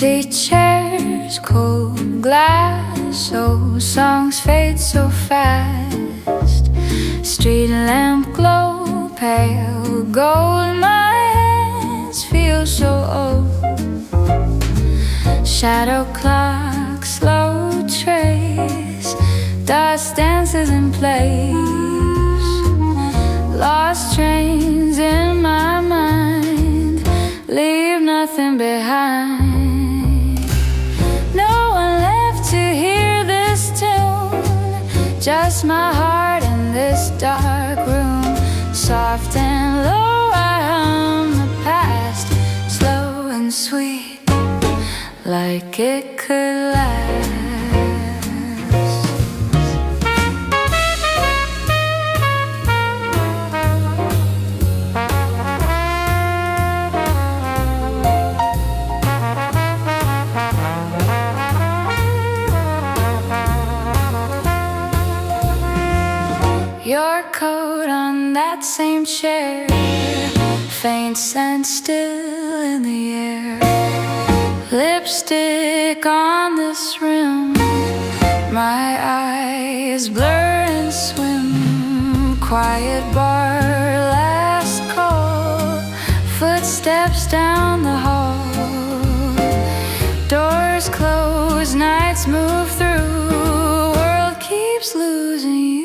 Empty chairs, cold glass, old songs fade so fast. Street lamp glow, pale gold, my hands feel so old. Shadow clock, slow trace, dust dances in place. Lost trains in my mind, leave nothing behind. No one left to hear this tune, just my heart in this dark room. Soft and low, I hum the past, slow and sweet, like it could last. Your coat on that same chair, faint scent still in the air. Lipstick on this rim, my eyes blur and swim. Quiet bar, last call, footsteps down the hall. Doors close, nights move through, world keeps losing you.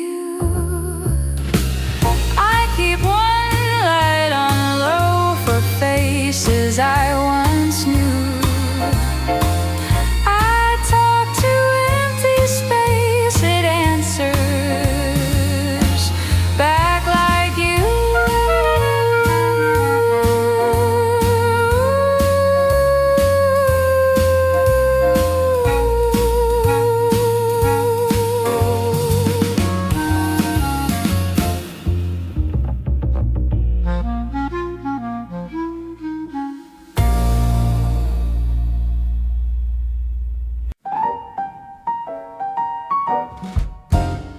Faces I once knew. I talk to empty space, it answers back like you.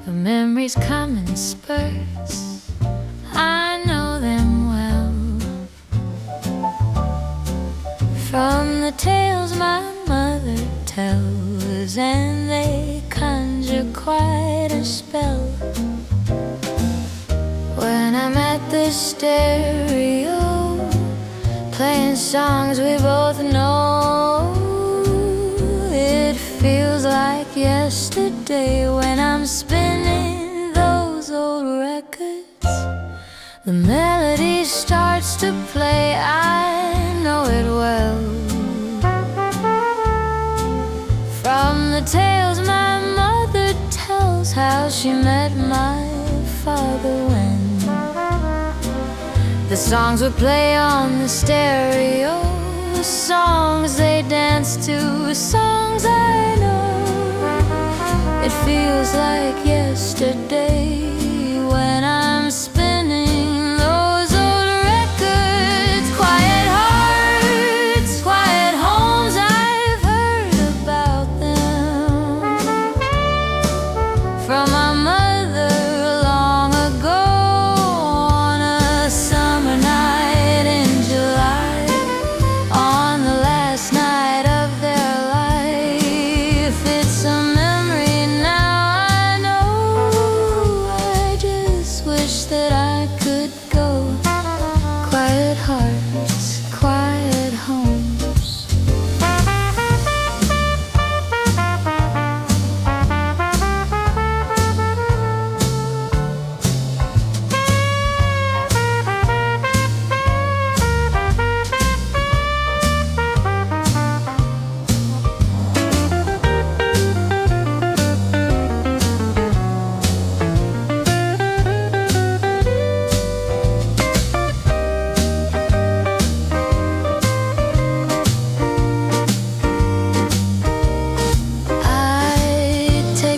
The memories come in spurts, I know them well. From the tales my mother tells, and they conjure quite a spell. When I'm at the stereo, playing songs we both know, it feels like yesterday when I'm spinning those old records. The melody starts to play, I know it well. From the tales my mother tells, how she met my father when the songs would play on the stereo, songs they dance to, songs I know. It feels like yesterday when I'm spinning those old records. Quiet hearts, quiet homes, I've heard about them from my mother long ago. On a summer night in July, on the last night of their life, it's a memory now I know. I just wish that I could go. Quiet hearts, quiet homes.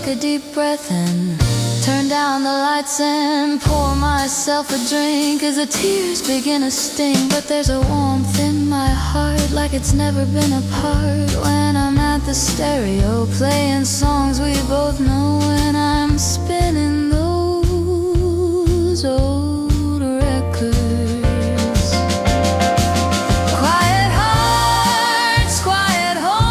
A deep breath and turn down the lights and pour myself a drink as the tears begin to sting. But there's a warmth in my heart like it's never been apart when I'm at the stereo playing songs we both know, when I'm spinning those old records. Quiet hearts, quiet homes.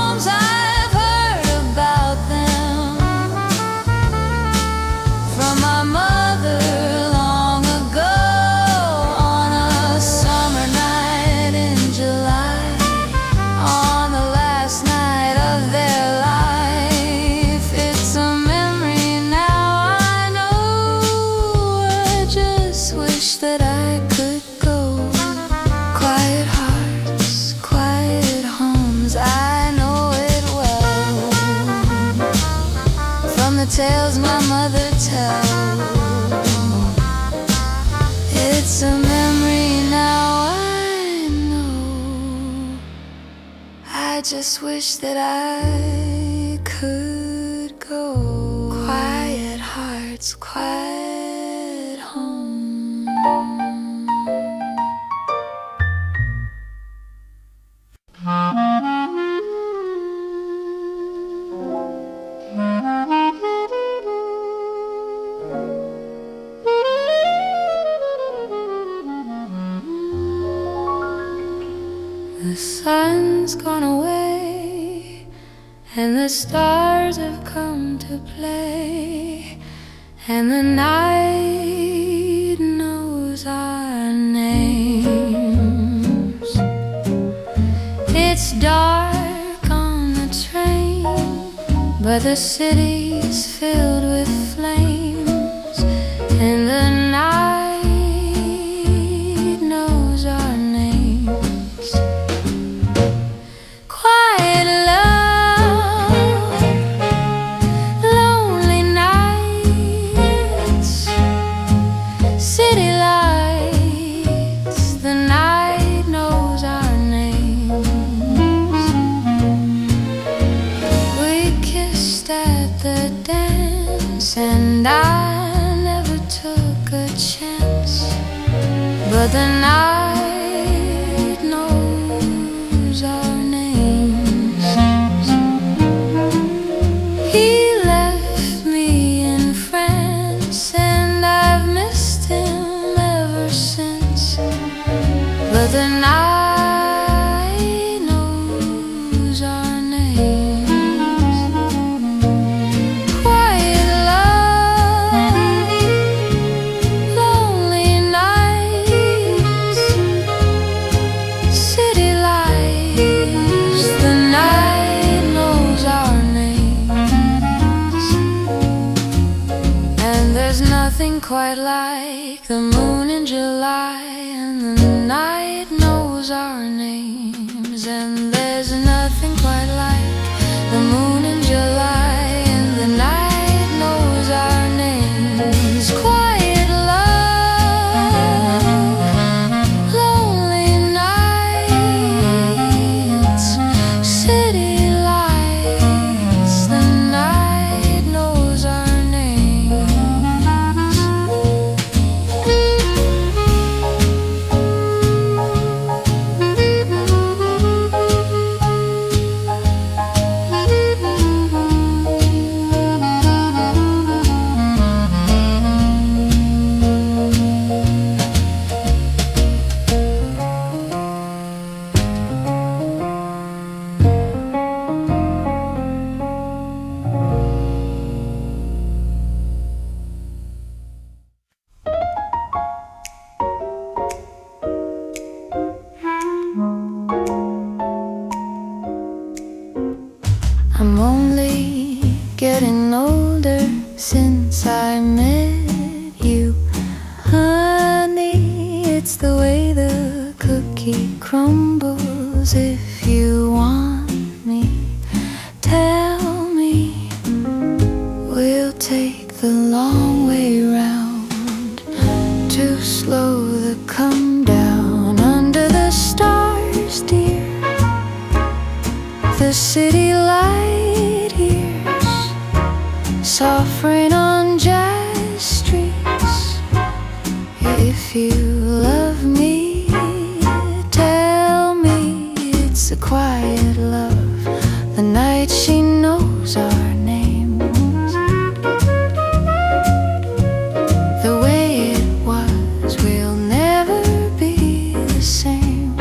I just wish that I could go. Quiet hearts, quiet home. The sun's gone away and the stars have come to play, and the night knows our names. It's dark on the train, but the city's filled with flames, and the night knows our names. Quiet love, lonely nights, city lights, the night knows our names. We kissed at the dance and I never took a chance, but the night knows our names. He left me in France and I've missed him ever since, but the night knows our names. Quiet love, lonely nights, city lights, the night knows our names. And there's nothing quite like the moon in July, and the night knows our names. And there's nothing quite like the moon in July, and the night knows our names. Quiet love, lonely nights, city lights, the night knows our names. I'm only getting older since I met you, honey. It's the way the cookie crumbles. If you want me, tell me. We'll take the long way round to slow the come down under the stars, dear. The city light years, soft rain on jazz streets. If you love me, tell me. It's a quiet love, the night she knows our names. The way it was will never be the same.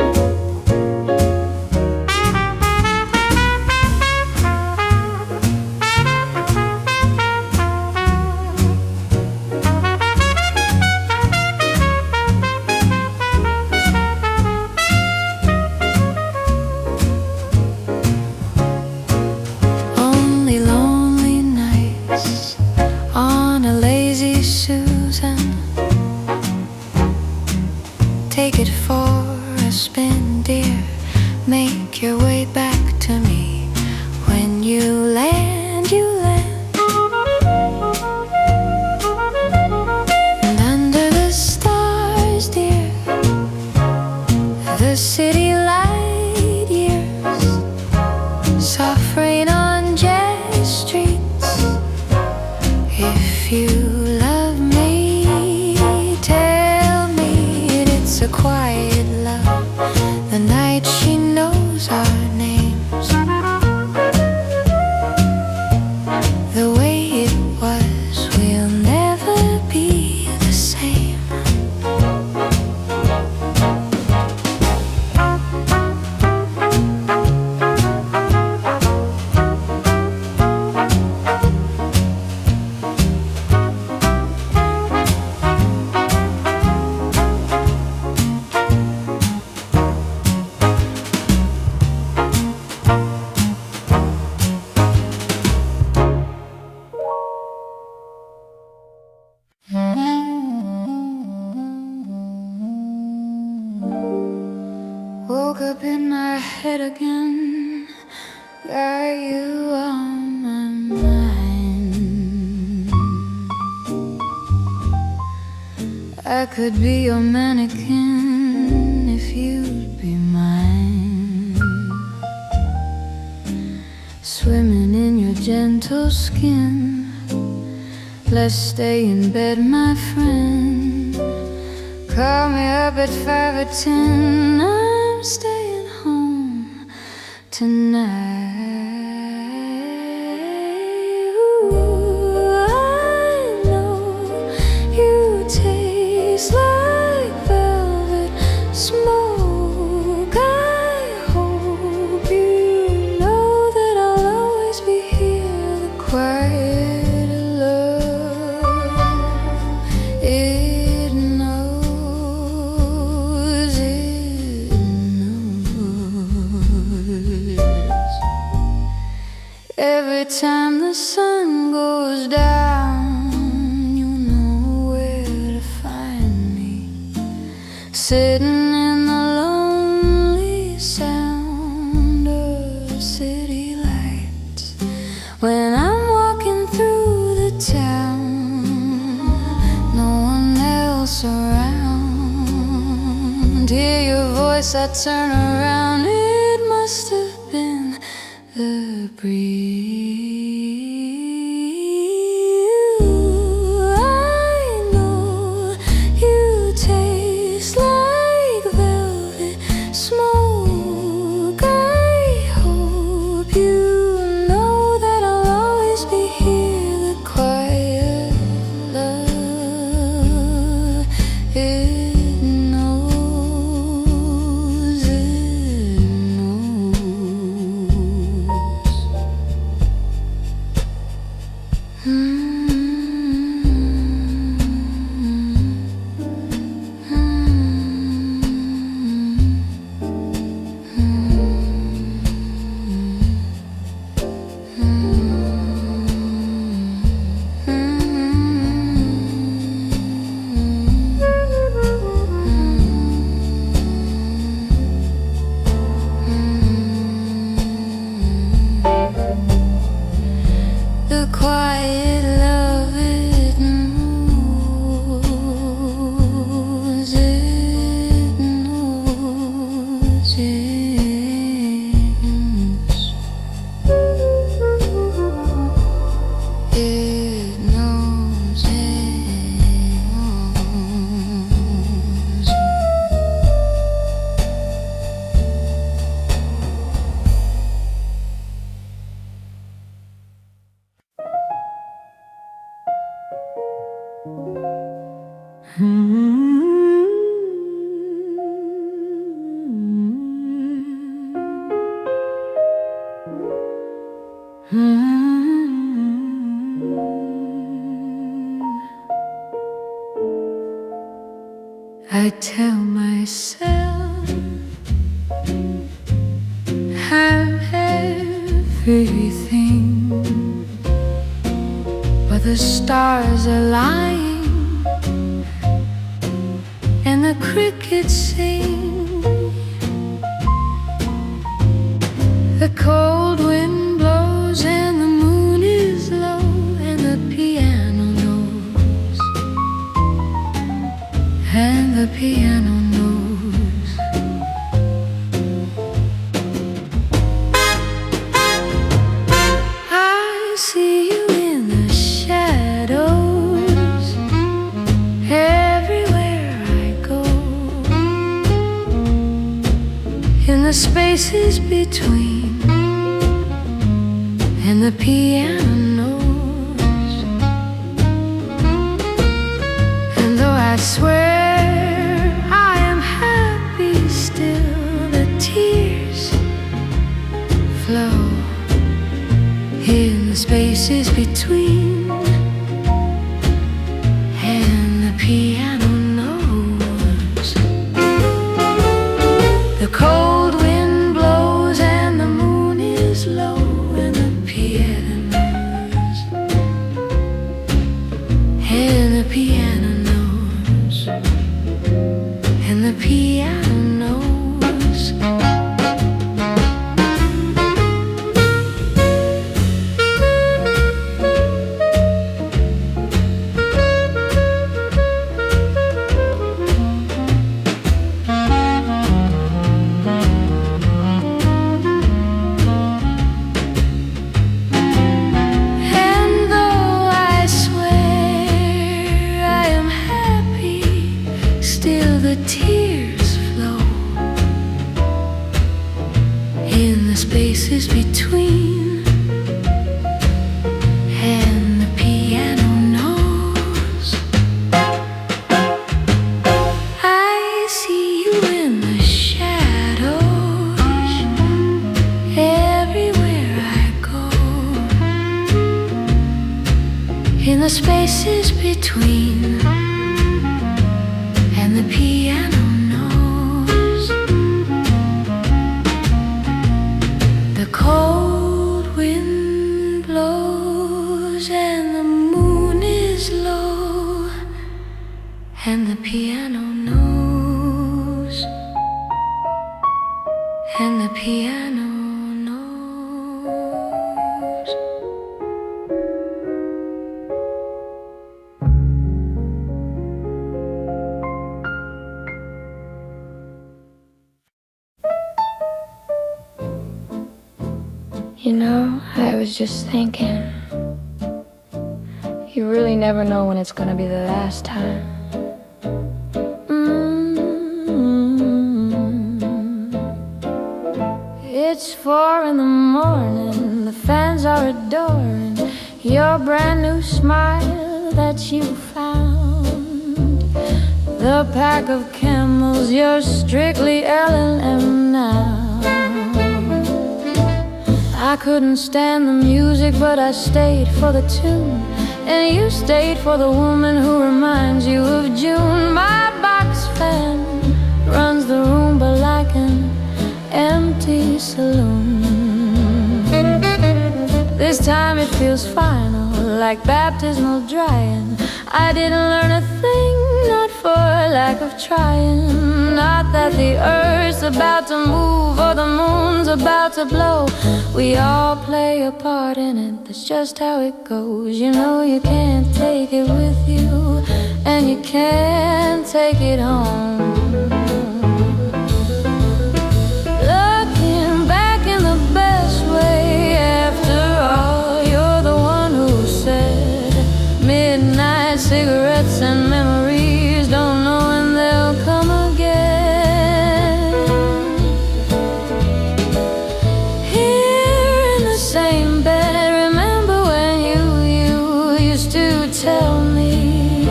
Take it for a spin, dear. Make your way back to me. When you land, you land. And under the stars, dear, the city light years, knows our names. The way it was, we'll never be the same. Woke up in my head again, got you on my mind. I could be your mannequin if you'd be mine. Swimming in your gentle skin, let's stay in bed, my friend. Call me up at 5 or 10, I'm staying home tonight. Ooh, I know you taste like velvet smoke. I hope you know that I'll always be here, the quiet love. It knows, it knows. Every time the sun goes down, you know where to find me, sitting in the lonely sound of city lights. When I'm walking through the town, no one else around, hear your voice, I turn around. It must have been the breeze. Ooh, I know you taste like velvet smoke. I hope you know that I'll always be here, the quiet love. It knows, it knows. The quiet love, it knows, it knows, it knows. It knows, it knows. I tell myself I'm everything, but the stars are lying and the crickets sing. The cold wind blows and the moon is low and the piano knows, and the piano knows. I see you in the shadows everywhere I go, in the space spaces between, and the piano knows. And though I swear I am happy still, the tears flow in the spaces between, and the piano knows. The cold wind blows and the moon is low, and the piano knows. And the piano knows. And the piano knows. Still the tears flow in the spaces between, and the piano knows. I see you in the shadows everywhere I go, in the spaces between, and the piano knows. The cold wind blows and the moon is low, and the piano knows. And the piano knows. You know, I was just thinking, you really never know when it's gonna be the last time. It's 4 in the morning, the fans are adoring your brand new smile that you found. The pack of camels, you're strictly L&M now. I couldn't stand the music, but I stayed for the tune, and you stayed for the woman who reminds you of June. My box fan runs the room, but like an empty saloon. This time it feels final, like baptismal drying. I didn't learn a thing, not for lack of trying. Not that the earth's about to move or the moon's about to blow. We all play a part in it, that's just how it goes. You know you can't take it with you, and you can't take it home. Looking back in the best way, after all, you're the one who said midnight cigarettes and memories, don't know when they'll come again. Here in the same bed, remember when you used to tell me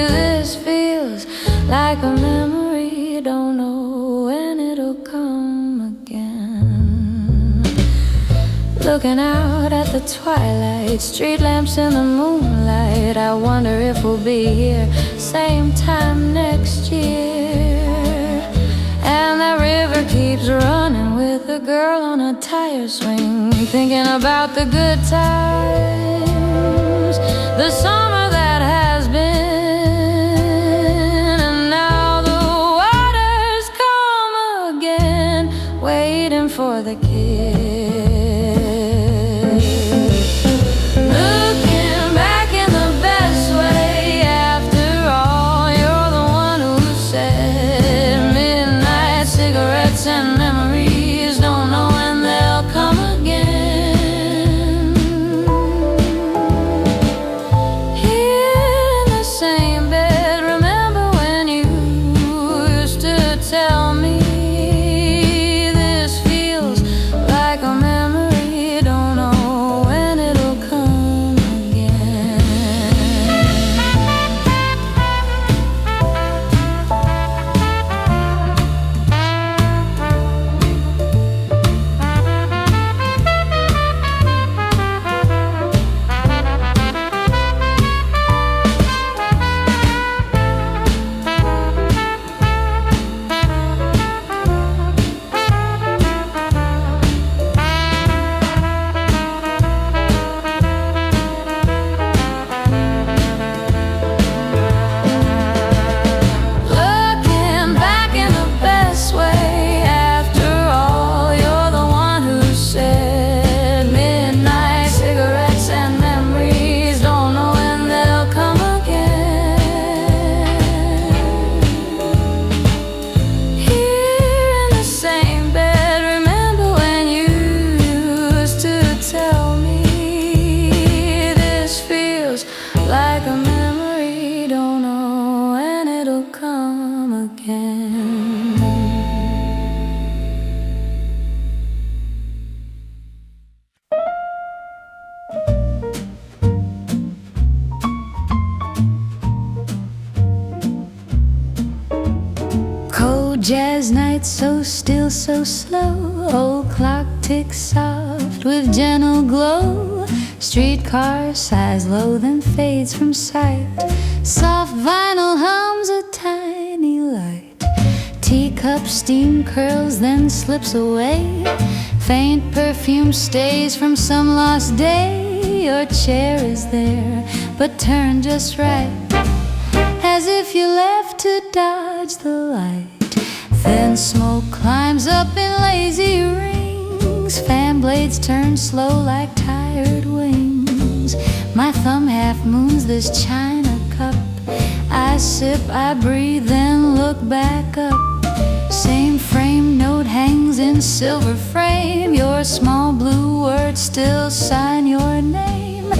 this feels like a memory, don't know when it'll come again. Looking out at the twilight, street lamps in the moonlight, I wonder if we'll be here same time next year. And that river keeps running with a girl on a tire swing, thinking about the good times, the summer that has been, and now the waters come again, waiting for the kiss. Looking back in the best way, after all, you're the one who said midnight cigarettes and memories, don't know when they'll come again. Here in the same bed, remember when you used to tell me this night so still, so slow. Old clock ticks soft with gentle glow. Streetcar sighs low, then fades from sight. Soft vinyl hums a tiny light. Teacup steam curls, then slips away. Faint perfume stays from some lost day. Your chair is there, but turned just right, as if you left to dodge the light. Thin smoke climbs up in lazy rings. Fan blades turn slow like tired wings. My thumb half moons this china cup. I sip, I breathe, then look back up. Same frame note hangs in silver frame. Your small blue words still sign your name.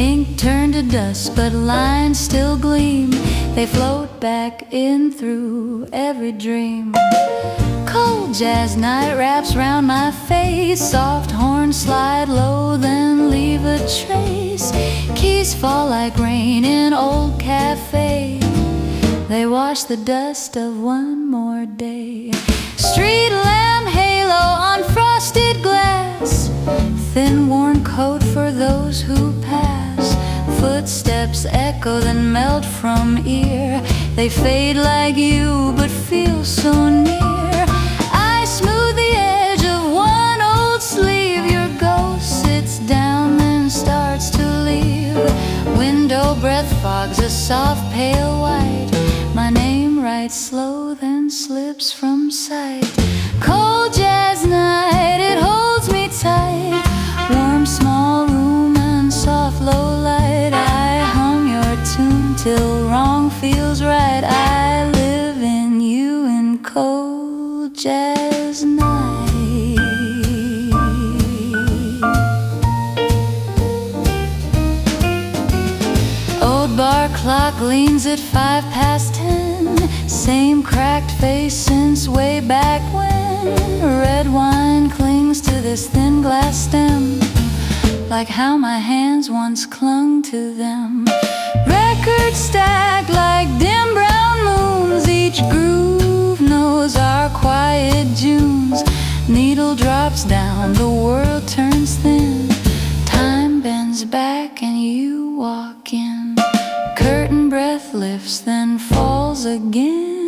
Ink turned to dust, but lines still gleam. They float back in through every dream. Cold jazz night wraps round my face. Soft horns slide low, then leave a trace. Keys fall like rain in old cafes. They wash the dust of one more day. Street lamp halo on frosted glass. Thin worn coat for those who pass. Footsteps echo then melt from ear. They fade like you but feel so near. I smooth the edge of one old sleeve. Your ghost sits down then starts to leave. Window breath fogs a soft pale white. My name writes slow then slips from sight. Cold jazz night, it holds me tight. Warm small room and soft low light. I hum your tune till wrong feels right. I live in you in cold jazz night. Old bar clock leans at 10:05. Same cracked face since way back when. Red wine clings to this thin glass stem, like how my hands once clung to them. Records stacked like dim brown moons. Each groove knows our quiet Junes. Needle drops down, the world turns thin. Time bends back and you walk in. Curtain breath lifts then falls again.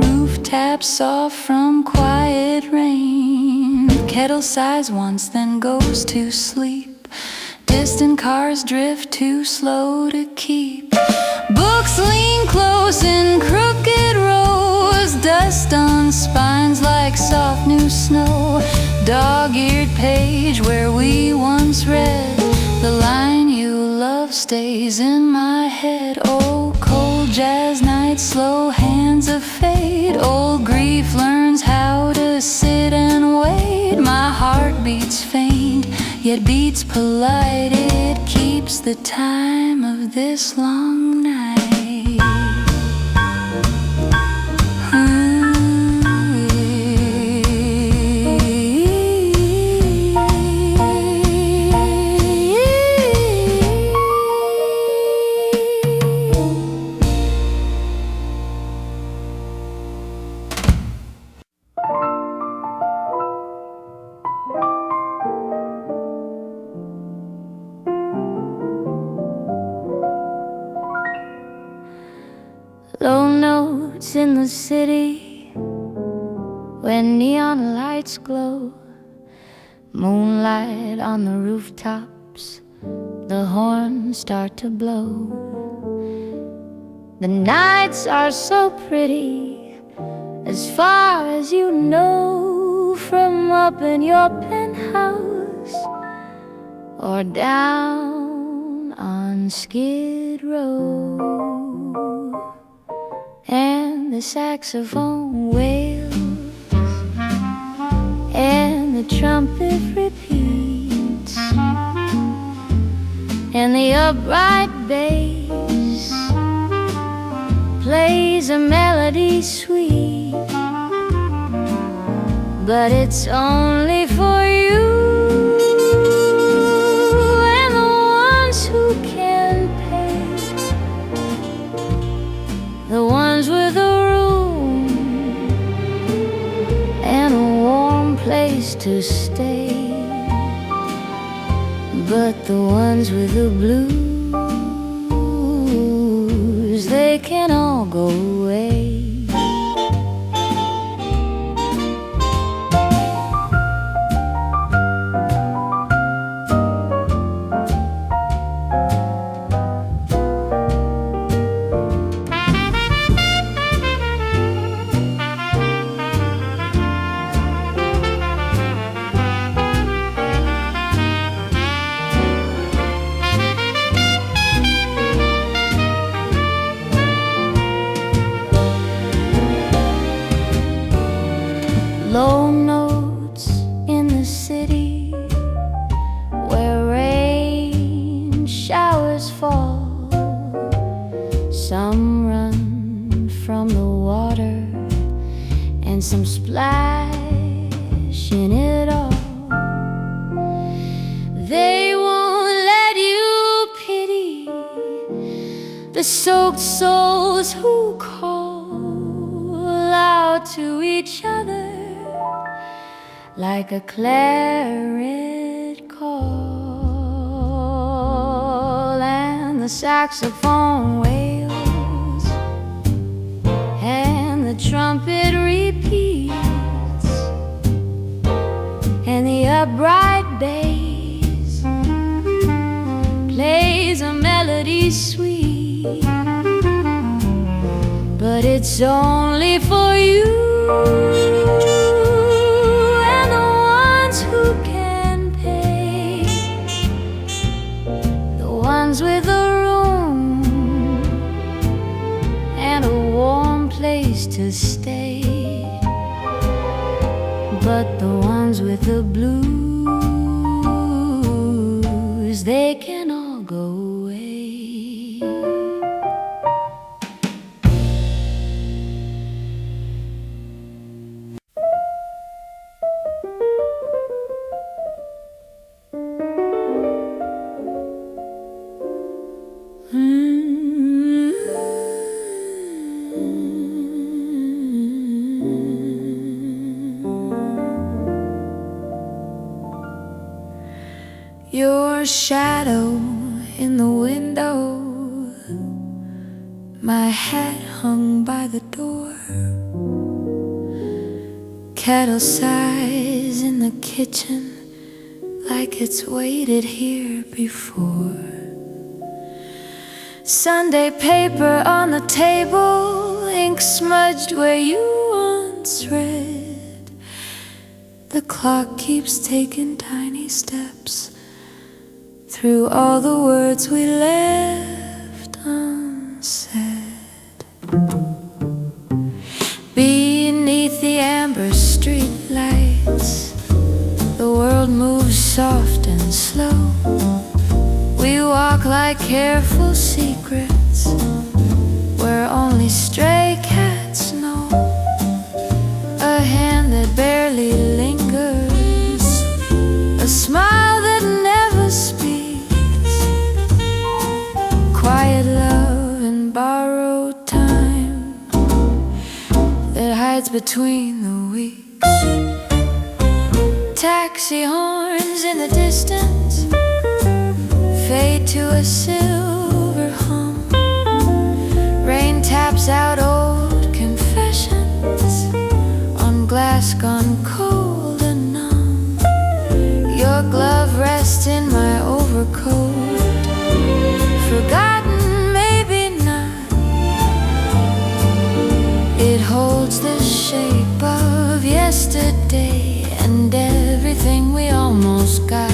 Roof taps soft from quiet rain. Kettle sighs once then goes to sleep. Distant cars drift too slow to keep. Books lean close in crooked rows. Dust on spines like soft new snow. Dog-eared page where we once read. The line you love stays in my head. Oh, cold jazz night, slow hands of fate. Old grief learns how to sit and wait. My heart beats faint, yet beats polite. It keeps the time of this long night. Low notes in the city when neon lights glow. Moonlight on the rooftops, the horns start to blow. The nights are so pretty, as far as you know, from up in your penthouse or down on Skid Row. And the saxophone wails and the trumpet repeats, and the upright bass plays a melody sweet. But it's only for you and the ones who can pay, the ones with a room to stay, but the ones with the blues, they can all go away. Long notes in the city where rain showers fall. Some run from the water and some splash in it all. They won't let you pity the soaked souls who call out to each other like a clarinet call, and the saxophone wails and the trumpet repeats, and the upright bass plays a melody sweet, but it's only for you with a room and a warm place to stay, but the ones with the blues, they can all go away. Your shadow in the window, my hat hung by the door, kettle sighs in the kitchen like it's waited here before. Sunday paper on the table, ink smudged where you once read. The clock keeps taking tiny steps through all the words we left unsaid. Beneath the amber street lights, the world moves soft and slow. We walk like careful secrets where only stray cats know. A hand that barely lingers, a smile that never speaks, quiet love and borrowed time that hides between the weeks. Taxi horns in the distance fade to a silver hum. Rain taps out old confessions on glass gone cold and numb. Your glove rests in my overcoat, forgotten, maybe not. It holds the shape of yesterday and everything we almost got.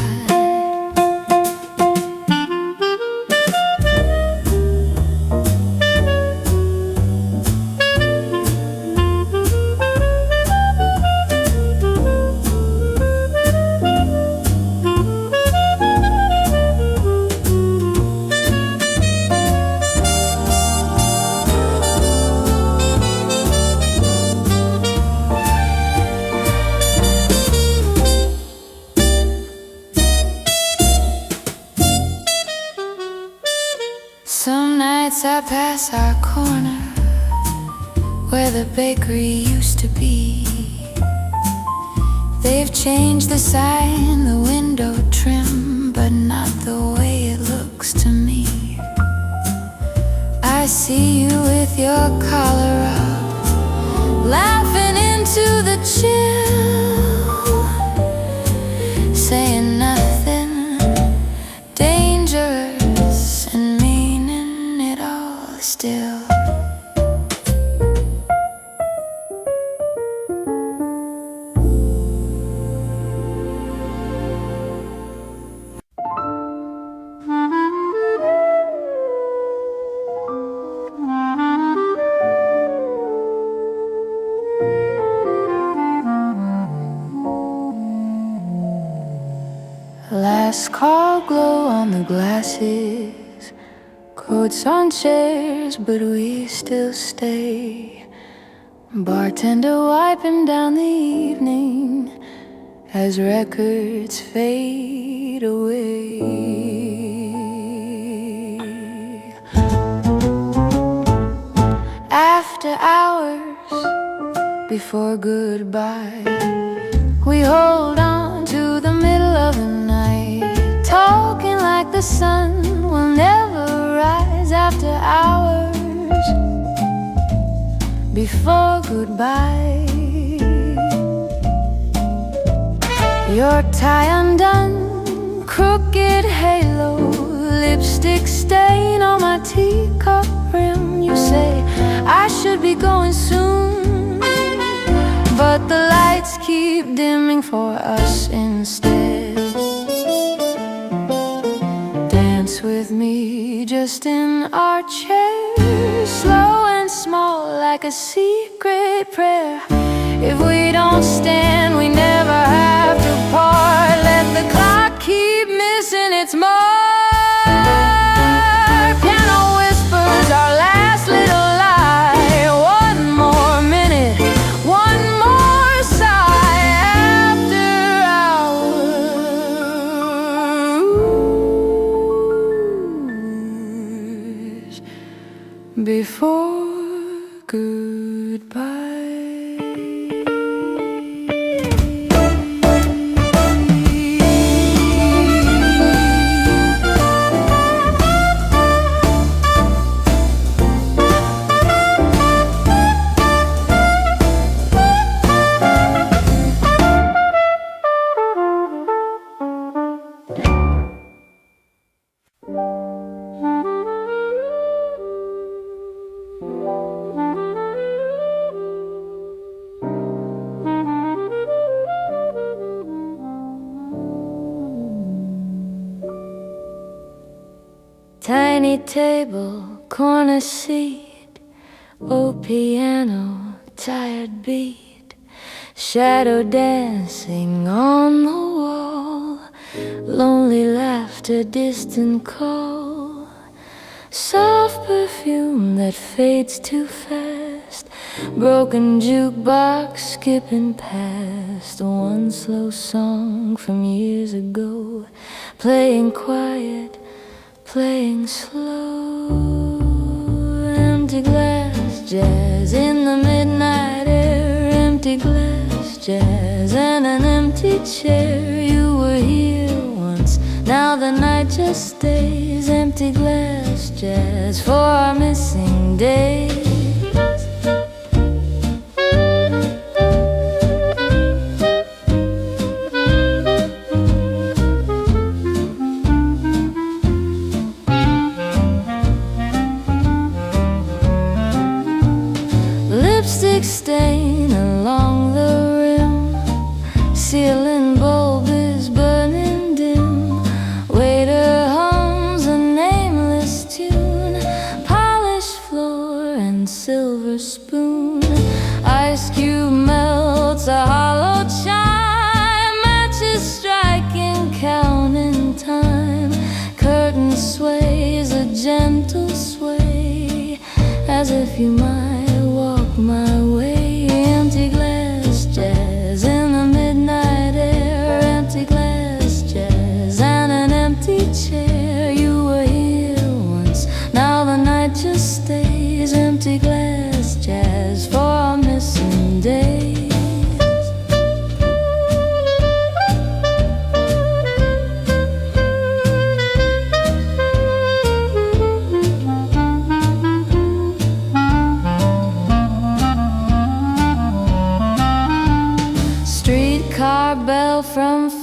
Some nights I pass our corner where the bakery used to be. They've changed the sign, the window trim, but not the way it looks to me. I see you with your collar up, laughing into the chill, saying nothing dangerous and meaning it all still. Last call glow on the glasses, coats on chairs, but we still stay. Bartender wiping down the evening as records fade away. After hours, before goodbye, we hold on to the middle of the night, talking like the sun will never rise. After hours, before goodbye, your tie undone, crooked halo, lipstick stain on my teacup rim. You say I should be going soon, but the lights keep dimming for us instead. Dance with me just in our chairs, slow and small like a secret prayer. If we don't stand, we never have to part. Let the clock keep missing its mark. Piano whispers our last little lie. One more minute, one more sigh. After hours, before goodbye. Tiny table, corner seat, old piano, tired beat, shadow dancing on the wall, lonely laughter, distant call, soft perfume that fades too fast, broken jukebox skipping past, one slow song from years ago, playing quiet, playing slow. Empty glass jazz in the midnight air, empty glass jazz and an empty chair. You were here once, now the night just stays. Empty glass jazz for our missing days. Lipstick stain along the rim, ceiling bulb is burning dim. Waiter hums a nameless tune, polished floor and silver spoon. Ice cube melts a hollow chime, matches striking, counting time. Curtain sways a gentle sway, as if you might walk my way. Empty glass jazz in the midnight air, empty glass jazz and an empty chair. You were here once, now the night just stays. Empty glass jazz for our missing days.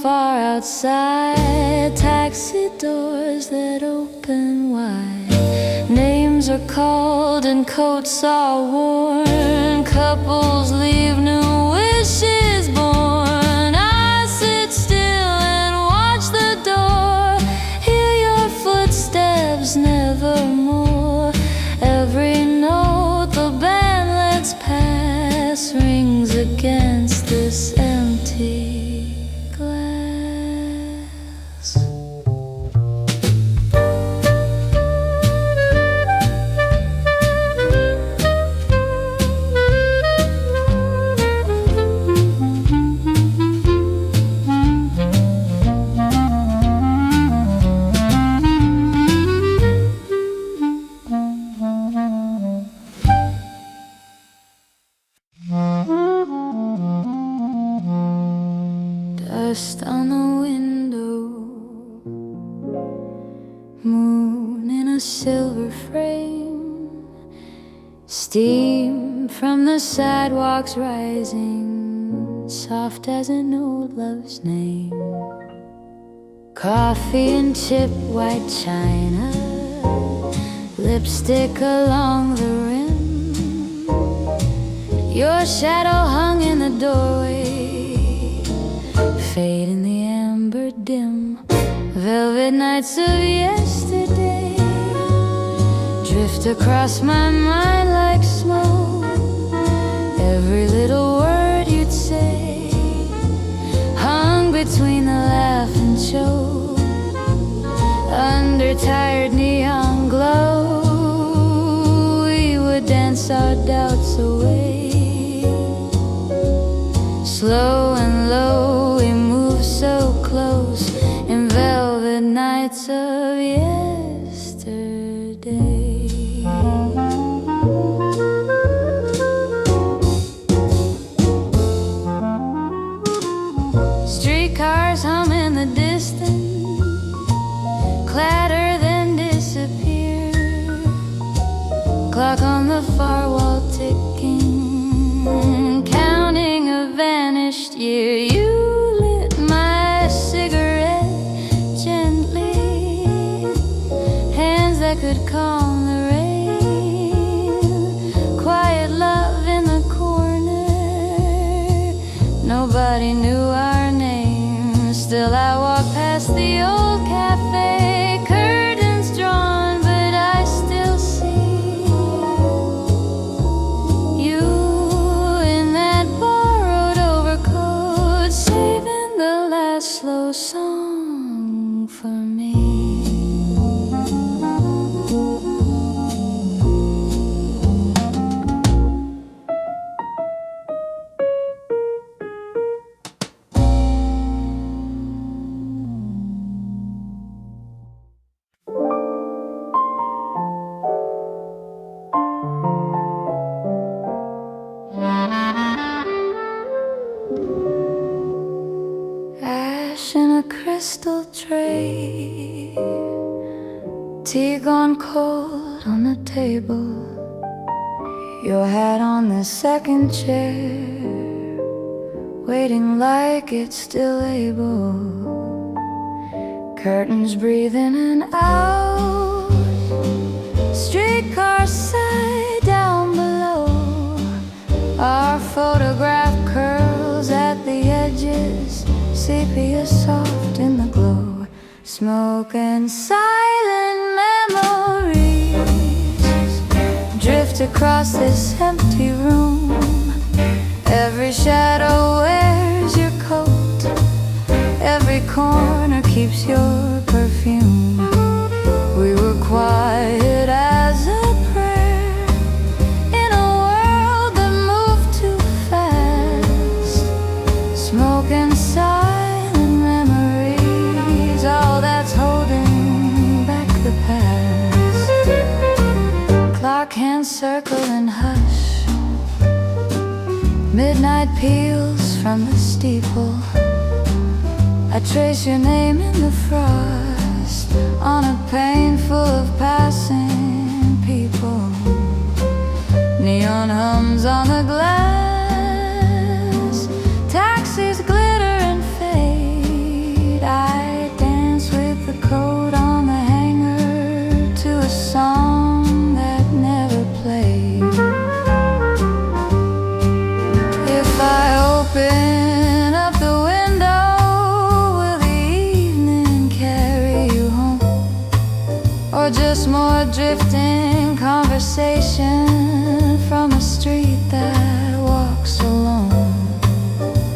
far outside, taxi doors that open wide. Names are called and coats are worn. Couples leave, new wishes born. I sit still and watch the door, hear your footsteps nevermore. Every note the band lets pass rings against this empty glass. Dust on the window, moon in a silver frame, steam from the sidewalks rising, soft as an old love's name. Coffee and chip white china, lipstick along the rim. Your shadow hung in the doorway, fade in the amber dim. Velvet nights of yesterday drift across my mind like smoke. Every little word you'd say hung between the laugh and choke. Under tired neon glow, we would dance our doubts away. Slow and low, we move so close in velvet nights of yesterday. Streetcars hum in the distance, clatter then disappear. Clock on the far wall ticking, counting a vanished year. You lit my cigarette gently, hands that could calm the rain. Quiet love in the corner, nobody knew our name. Still I walk past the old cafe, curtains drawn, but I still see you in that borrowed overcoat, saving the last slow song for me. Ash in a crystal tray, tea gone cold on the table. Your hat on the second chair, waiting like it's still able. Curtains breathe in and out, streetcar side down below. Our photograph curls at the edges, sepia soft in the glow. Smoke and silent memories drift across this empty room. Every shadow wears your coat, every corner keeps your perfume. We were quiet as a prayer in a world that moved too fast. Smoke and silent memories, all that's holding back the past. Clock hands circle and hush, midnight peals from the steeple. I trace your name in the frost on a pane full of passing people. Neon hums on the glass, taxis glitter and fade. just more drifting conversation from a street that walks alone.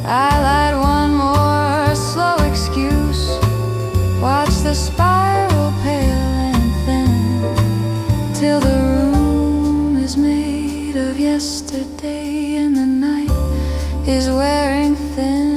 I light one more slow excuse, watch the spiral pale and thin, till the room is made of yesterday and the night is wearing thin.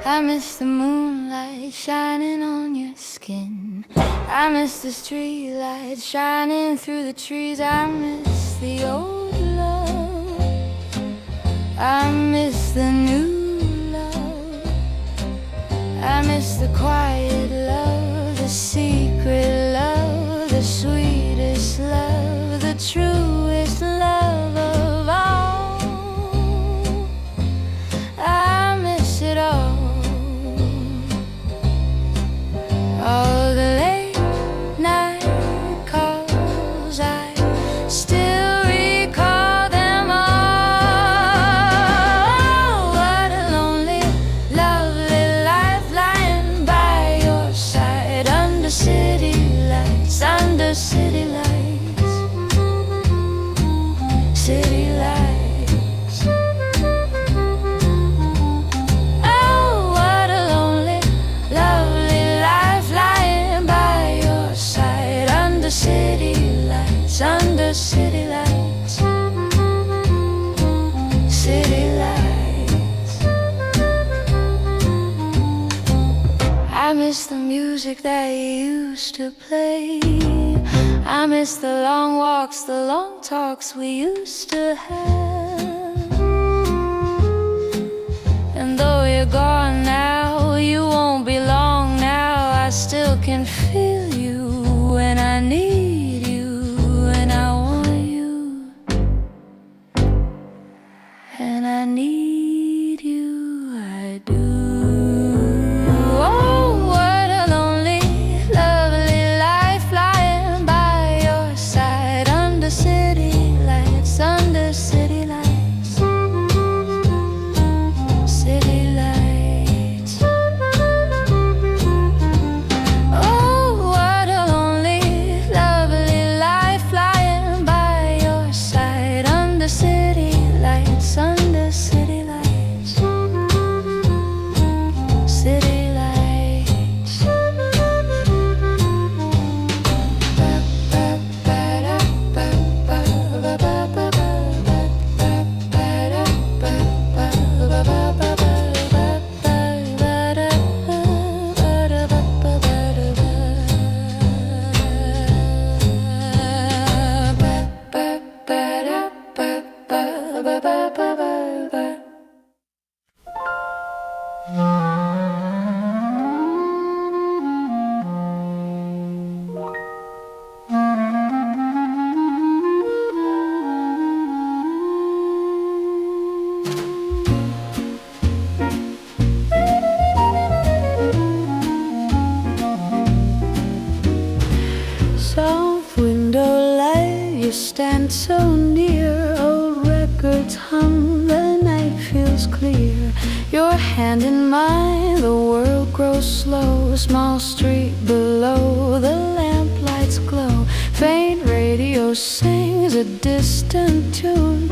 I miss the moonlight shining on your skin. I miss the street lights shining through the trees. I miss the old love, I miss the new love. I miss the quiet love, the secret love, the sweetest love, the truest love of all. I miss it all. All the late night calls, I still recall them all. What a lonely, lovely life lying by your side under city lights, under city lights, city lights. Oh, what a lonely, lovely life lying by your side under city lights, under city lights, city lights. I miss the music that you used to play. I miss the long walks, the long talks we used to have. And though you're gone now, you won't be long now, I still can feel you when I need you, when I want you, and I need you, I do. Oh, what a lonely, lovely life lying by your side under city lights, under city lights, city lights. Oh, what a lonely, lovely life lying by your side under city lights, under city lights, city lights. Soft window light, you stand so near. Old records hum, the night feels clear. Your hand in mine, the world grows slow. Small street below, the lamplights glow. Faint radio window sings a distant tune.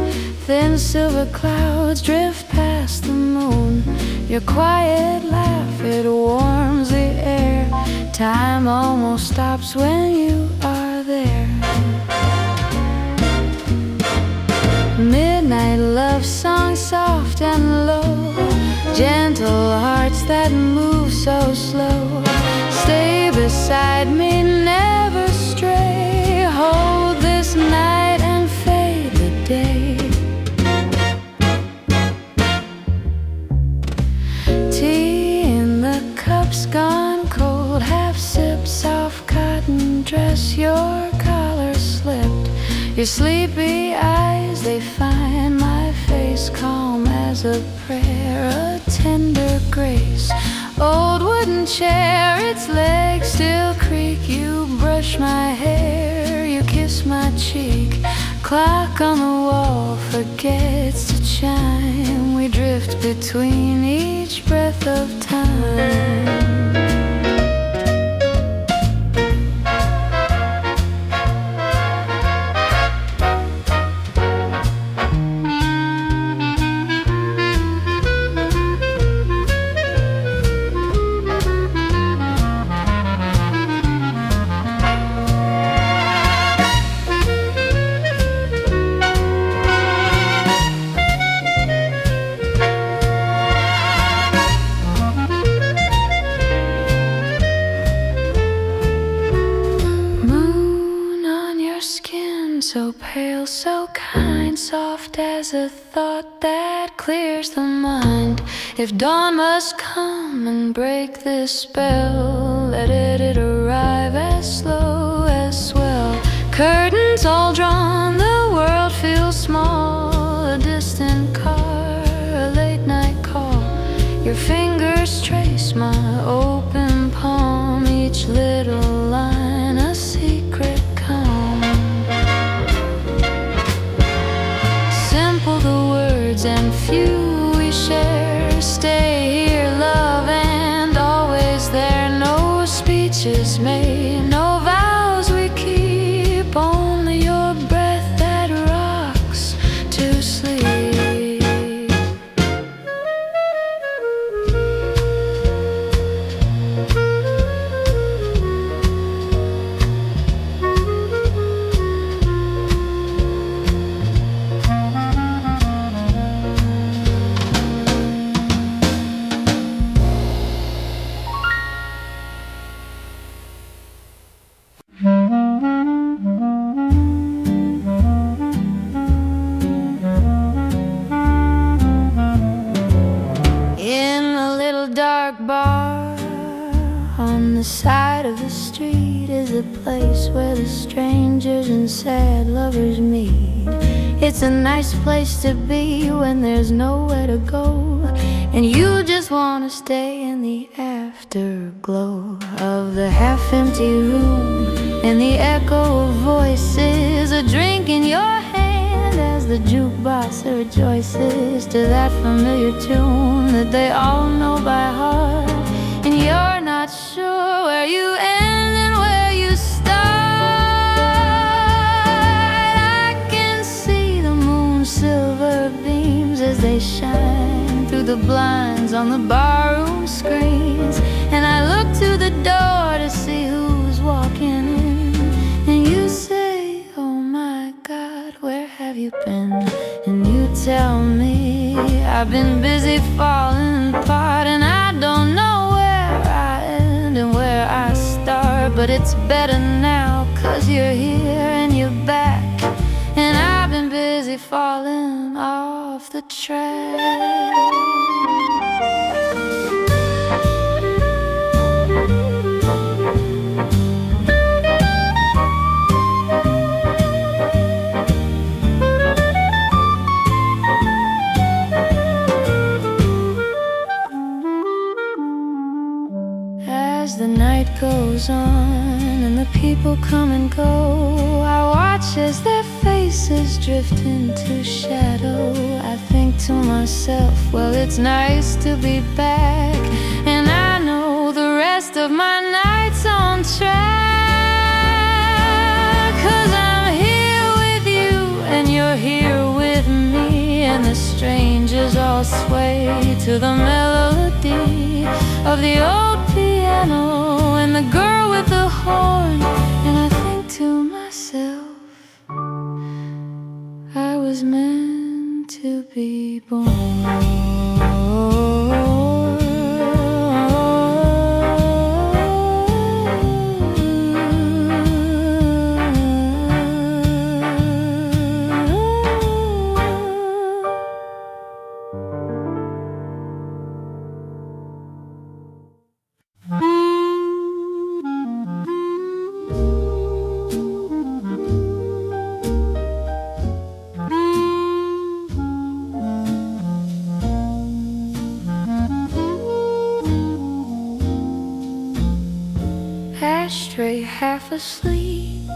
Thin silver clouds drift past the moon. Your quiet laugh, it warms the air. Time almost stops when you are there. Midnight love song, soft and low. Gentle hearts that move so slow. Stay beside me, never stray. Hold this night and fade the day. Tea in the cups gone cold. Half sip, soft cotton dress, your collar slipped. Your sleepy eyes, they find my face. Calm as a prayer, a tender grace. Old wooden chair, its legs still creak. You brush my hair, you kiss my cheek. Clock on the wall forgets to chime. We drift between each breath of time. So pale, so kind, soft as a thought that clears the mind. If dawn must come and break this spell, let it arrive as slow as swell. Curtains all drawn, the world feels small. A distant car, a late night call. Your fingers trace my open palm. Each little line a secret calm. And few we share. Stay here, love, and always there. No speeches made, no vows we keep. Only your breath that rocks to sleep. Dark bar on the side of the street is a place where the strangers and sad lovers meet. It's a nice place to be when there's nowhere to go, and you just want to stay in the afterglow of the half-empty room and the echo of voices. A drink in your hand as the jukebox rejoices to that familiar tune that they all know by heart. And you're not sure where you end and where you start. I can see the moon's silver beams as they shine through the blinds on the barroom screens. And I look to the door to see who's walking in. And you say, oh my God, where have you been? And you tell me, I've been busy falling apart, and I don't know where I end and where I start. But it's better now, 'cause you're here and you're back, and I've been busy falling off the track. As the night goes on and the people come and go, I watch as their faces drift into shadow. I think to myself, well, it's nice to be back, and I know the rest of my night's on track. 'Cause I'm here sway to the melody of the old piano and the girl with the horn. And I think to myself, I was meant to be born. Ashtray half asleep,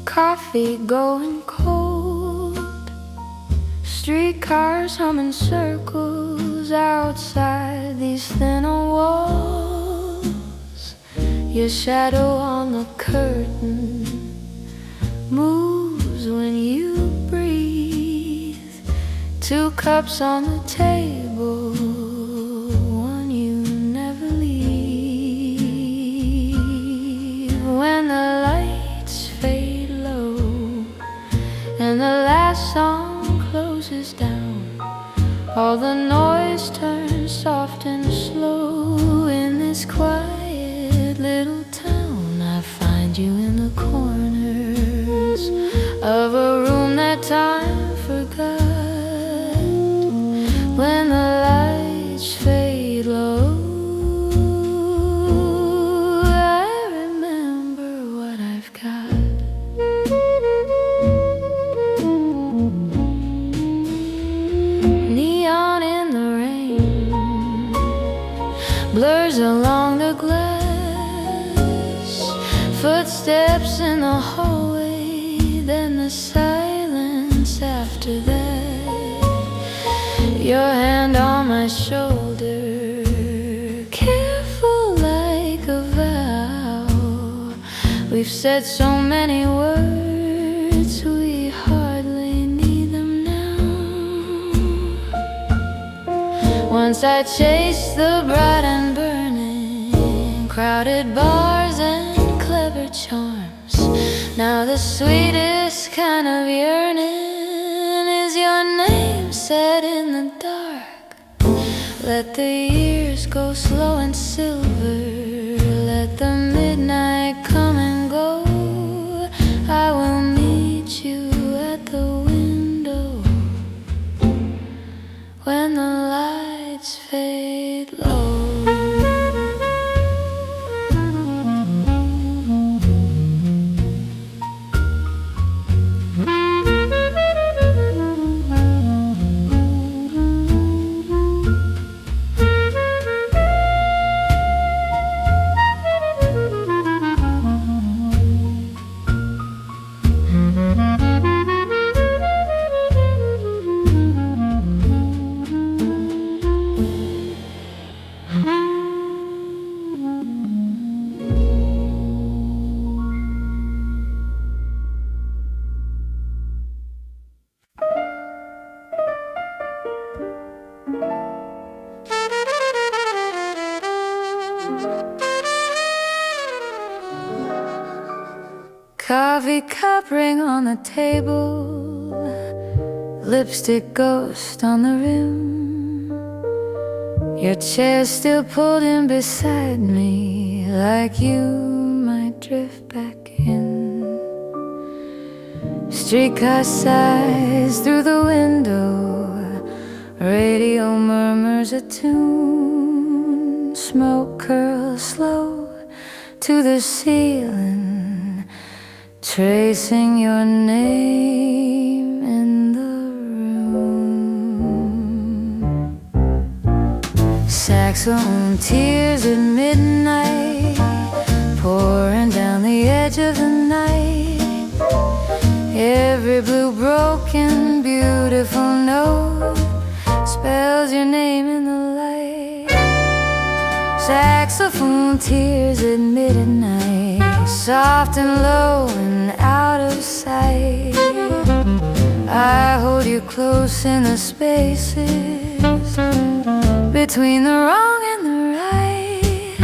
coffee going cold, streetcars humming circles outside these thin old walls. Your shadow on the curtain moves when you breathe. 2 cups on the table, one you never leave. When the lights fade low and the last song closes down, all the noise turns soft and slow. In this quiet little town, I find you in the corners of a room that time forgot. When the lights fade low, I remember what I've got. Neon in the rain blurs along the glass, footsteps in the hallway, then the silence after that. Your hand on my shoulder, careful like a vow. We've said so many words, we hardly need them now. Once I chased the bright and burning, crowded bars and clever charms. Now the sweetest kind of yearning is your name set in the dark. Let the years go slow and silver, let the midnight come and go. I will meet you at the window when the lights fade low. Coffee cup ring on the table, lipstick ghost on the rim. Your chair still pulled in beside me, like you might drift back in. Streetcar sighs through the window, radio murmurs a tune. Smoke curls slow to the ceiling, tracing your name in the room. Saxophone tears at midnight, pouring down the edge of the night. Every blue broken beautiful note spells your name in the light. Saxophone tears at midnight, soft and low and out of sight. I hold you you close in the spaces between the wrong and the right.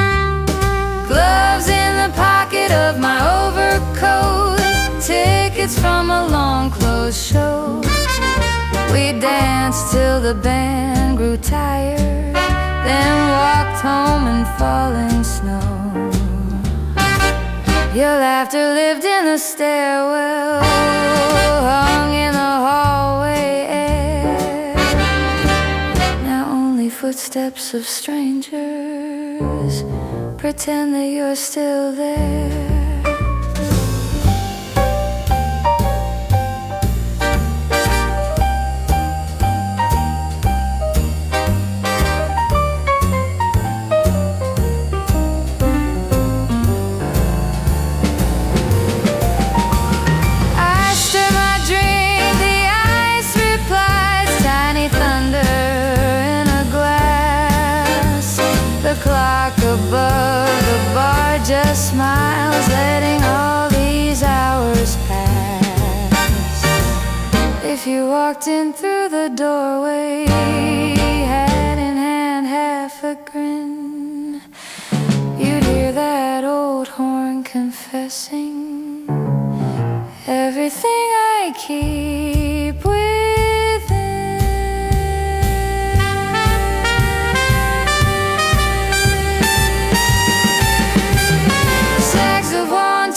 Gloves in the pocket of my overcoat, tickets from a long closed show. We danced till the band grew tired, then walked home in falling snow. Your laughter lived in the stairwell, hung in the hallway air. Now only footsteps of strangers pretend that you're still there. Above the bar just smiles, letting all these hours pass. If you walked in through the doorway, hand in hand, half a grin, you'd hear that old horn confessing everything I keep within.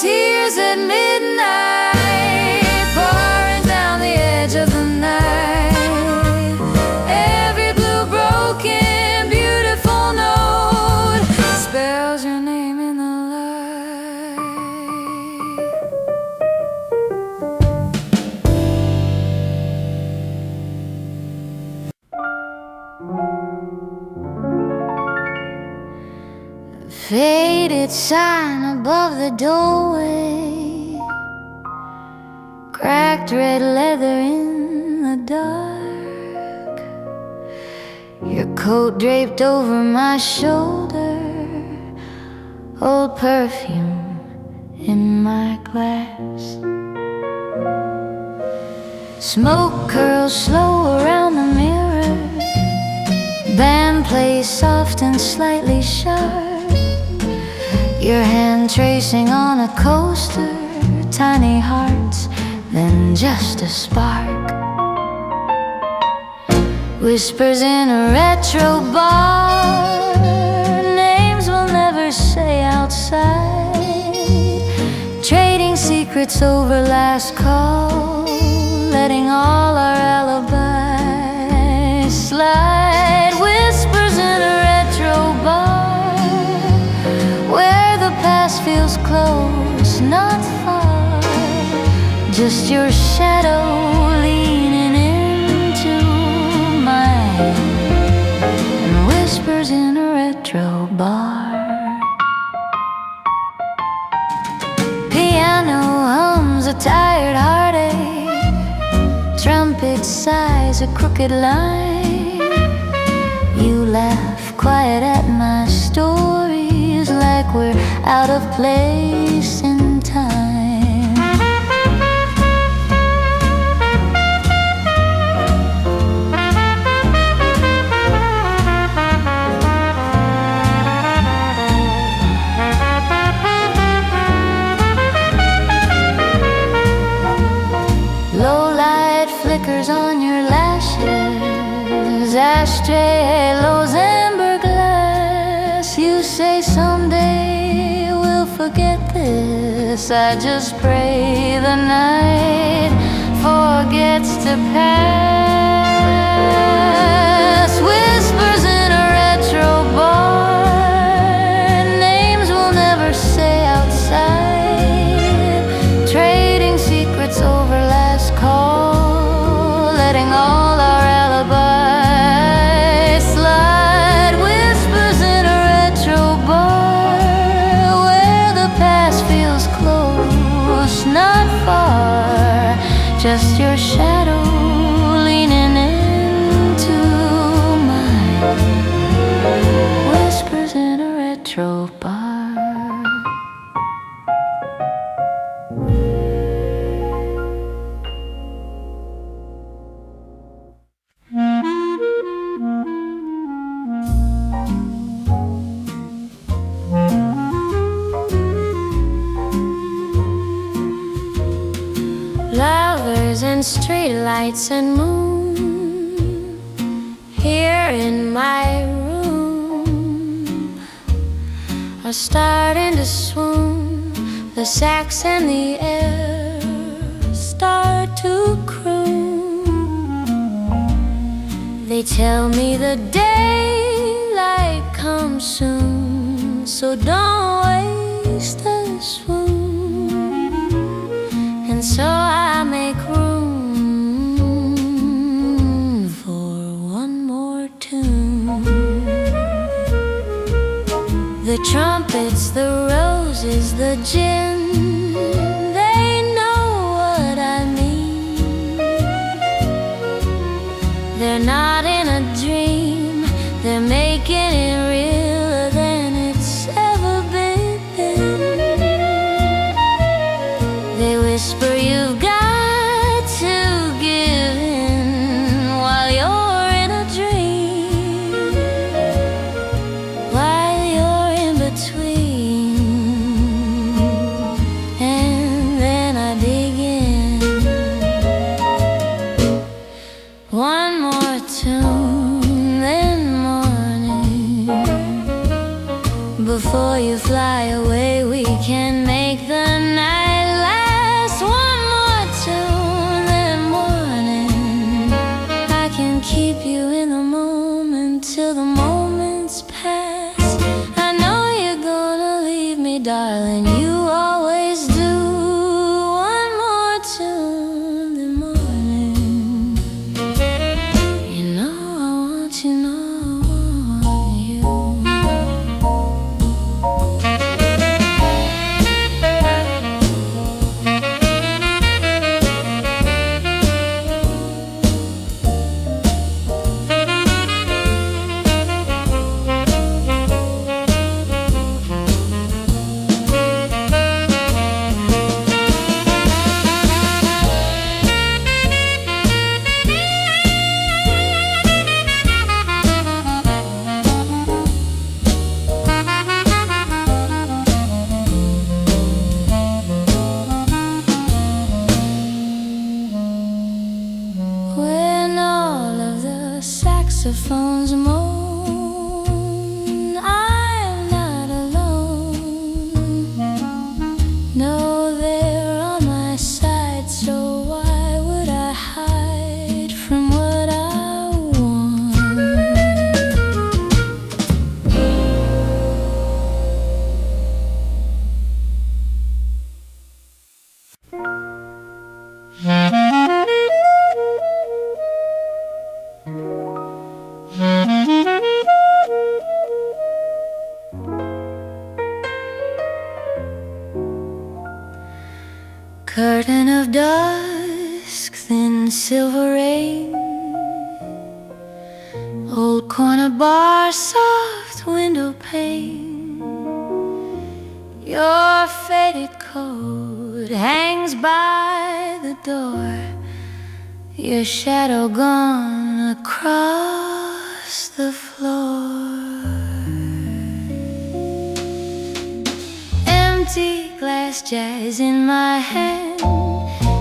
Tears at midnight, pouring down the edge of the night. Every blue broken, beautiful note spells your name in the light. Faded sign above the doorway, cracked red leather in the dark. Your coat draped over my shoulder, old perfume in my glass. Smoke curls slow around the mirror, band plays soft and slightly sharp. Your hand tracing on a coaster, tiny hearts, then just a spark. Whispers in a retro bar, names we'll never say outside. Trading secrets over last call, letting all our alibis slide. Whispers in a retro bar, where the past feels close, not far. Just your shadow leaning into mine, and whispers in a retro bar. Piano hums a tired heartache, trumpet sighs a crooked line. You laugh quiet at my stories, like we're out of place in time. Low light flickers on your lashes, ashtray halos, amber glass. You say someday we'll forget this. I just pray the night forgets to pass. Whispers in a retro bar, names we'll never say outside. Trading secrets over last call, letting all our alibis slide. Whispers in a retro bar, where the past feels close, not far. Just your shadow leaning into mine. Whispers in a retro bar. Lovers and streetlights and moon here in my room are starting to swoon. The sax and the air start to croon. They tell me the daylight comes soon, so don't waste a swoon. And so I make room for one more tune. The trumpets, the roses, the gin, they know what I mean. They're not in a dream, they're making it realer than it's ever been. They whisper you've got to give in while you're in a dream, while you're in between. And then I begin. One more tune, then morning. Before you fly away, we can make the night last. One more tune, then morning. I can keep you in the moment till the moments pass. I know you're gonna leave me, darling, you always do. One more tune, then morning. You know I want you, know I want you. When all of the saxophones moan, I'm not alone. No, they're on my side, so why would I hide from what I want? Curtain of dusk, thin silver rain, old corner bar, soft window pane. Your faded coat hangs by the door, your shadow gone across the floor. Empty glass jazz in my hand,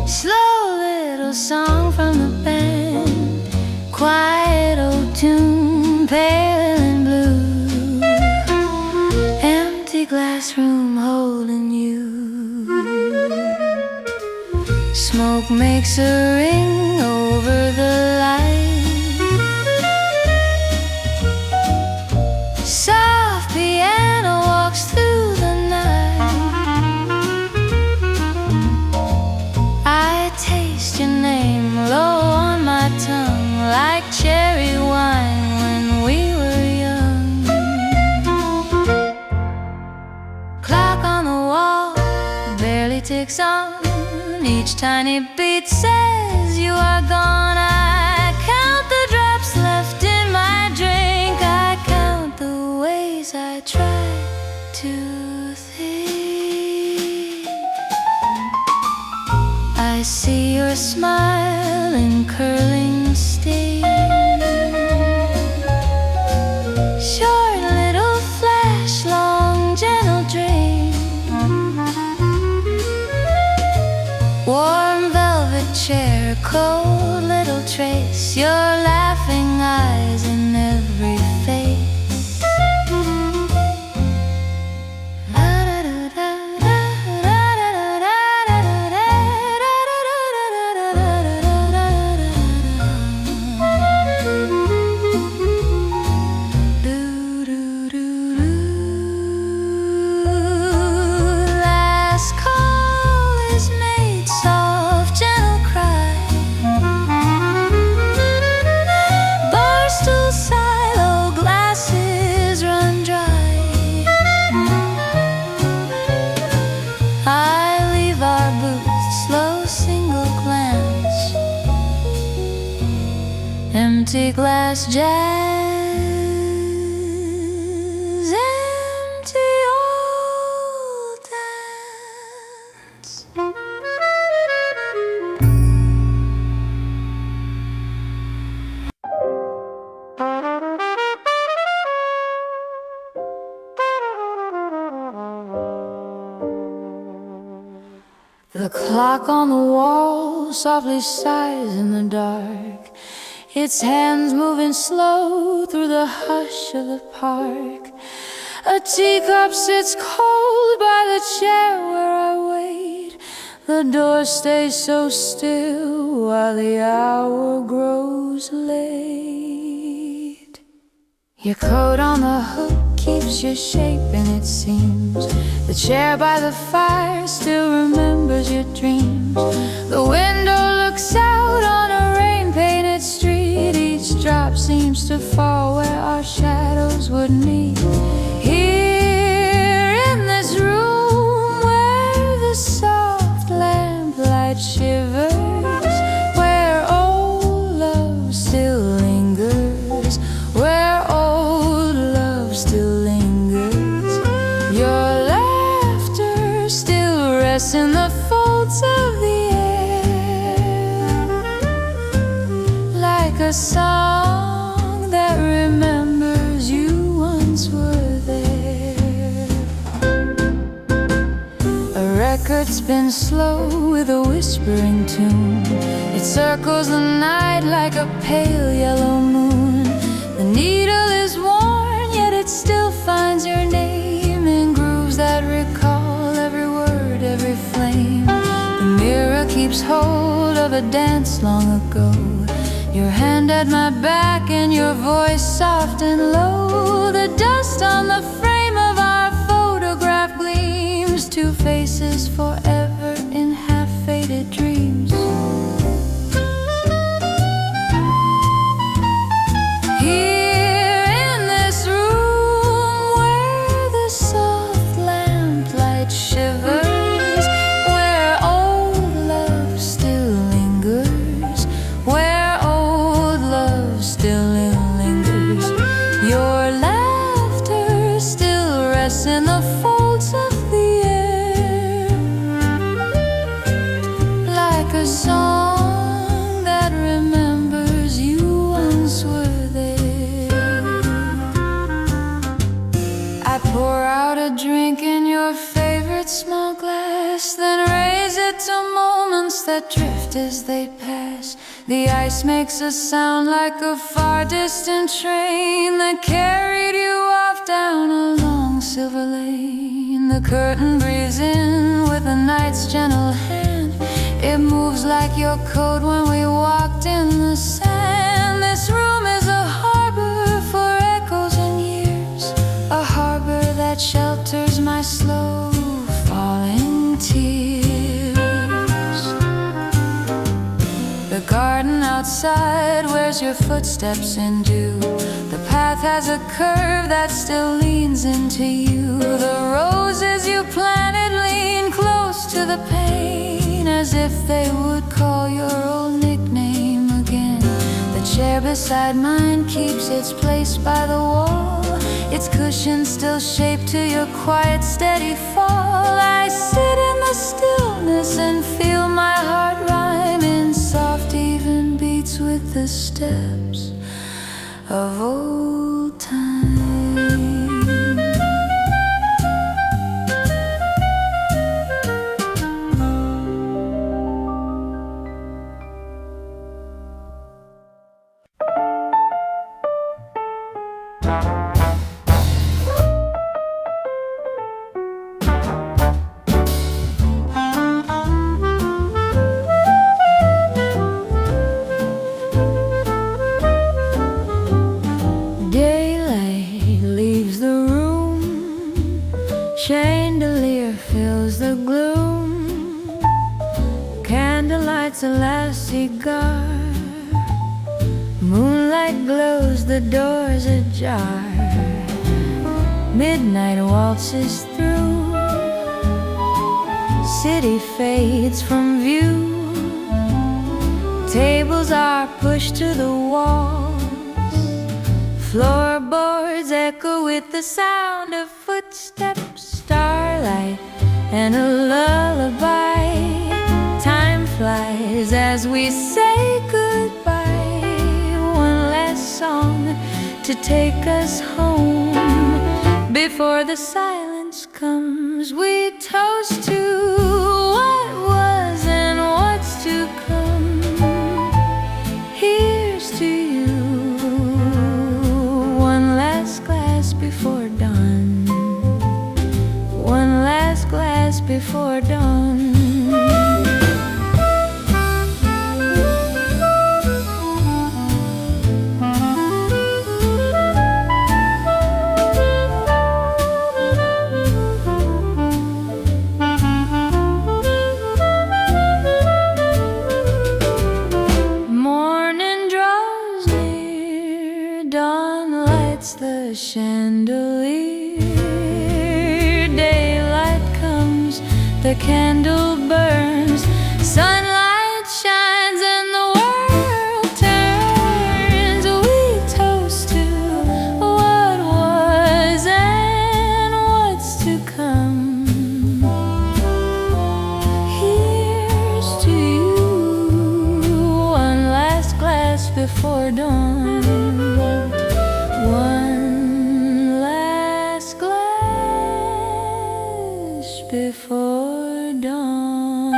slow little song from the band, quiet old tune, pale and blue. Empty glass room holding you. Smoke makes a ring over the light, soft piano walks through the night. I taste your name low on my tongue, like cherry wine when we were young. Clock on the wall barely ticks on, each tiny beat says you are gone. I count the drops left in my drink, I count the ways I try to think. I see your smile in curling steam, short little flash, long gentle dream. Warm velvet chair, a cold little trace, your laughing eyes in every face. Empty glass jazz, empty old dance. The clock on the wall softly sighs in the dark, its hands moving slow through the hush of the park. A teacup sits cold by the chair where I wait. The door stays so still while the hour grows late. Your coat on the hook keeps your shape in its seams. The chair by the fire still remembers your dreams. The window looks out on a rain-painted street. Each drop seems to fall where our shadows would meet. Here in this room where the soft lamplight shivers, where old love still lingers, where old love still lingers. Your laughter still rests in the folds of the air, like a song that remembers you once were there. A record spins slow with a whispering tune. It circles the night like a pale yellow moon. The needle is worn, yet it still finds your name in grooves that recall every word, every flame. The mirror keeps hold of a dance long ago, your hand at my back and your voice soft and low. The dust on the frame of our photograph gleams, two faces forever in half-faded dreams. Here in this room where the soft lamplight shivers, where old love still lingers, where still lingers. Your laughter still rests in the folds of the air, like a song that remembers you once were there. I pour out a drink in your favorite small glass, then raise it to moments that drift as they pass. The ice makes a sound like a far distant train that carried you off down a long silver lane. The curtain breathes in with the night's gentle hand. It moves like your coat when we walked in the sand. This room is a harbor for echoes and years, a harbor that shelters my slow falling tears. The garden outside wears your footsteps in dew. The path has a curve that still leans into you. The roses you planted lean close to the pane, as if they would call your old nickname again. The chair beside mine keeps its place by the wall, its cushion still shaped to your quiet, steady fall. I sit in the stillness and feel my heart rhyme in soft, even beats with the steps of old time. lights a last cigar. Moonlight glows, the doors ajar. Midnight waltzes through. City fades from view. Tables are pushed to the walls. Floorboards echo with the sound of footsteps. Starlight and a lullaby. Time flies as we say goodbye. One last song to take us home. Before the silence comes, we toast to what was and what's to come. Here's to you. One last glass before dawn. One last glass before dawn. The chandelier, daylight comes, the candle burns, sunlight shines and the world turns. We toast to what was and what's to come. Here's to you, one last glass before dawn. One last glass before dawn.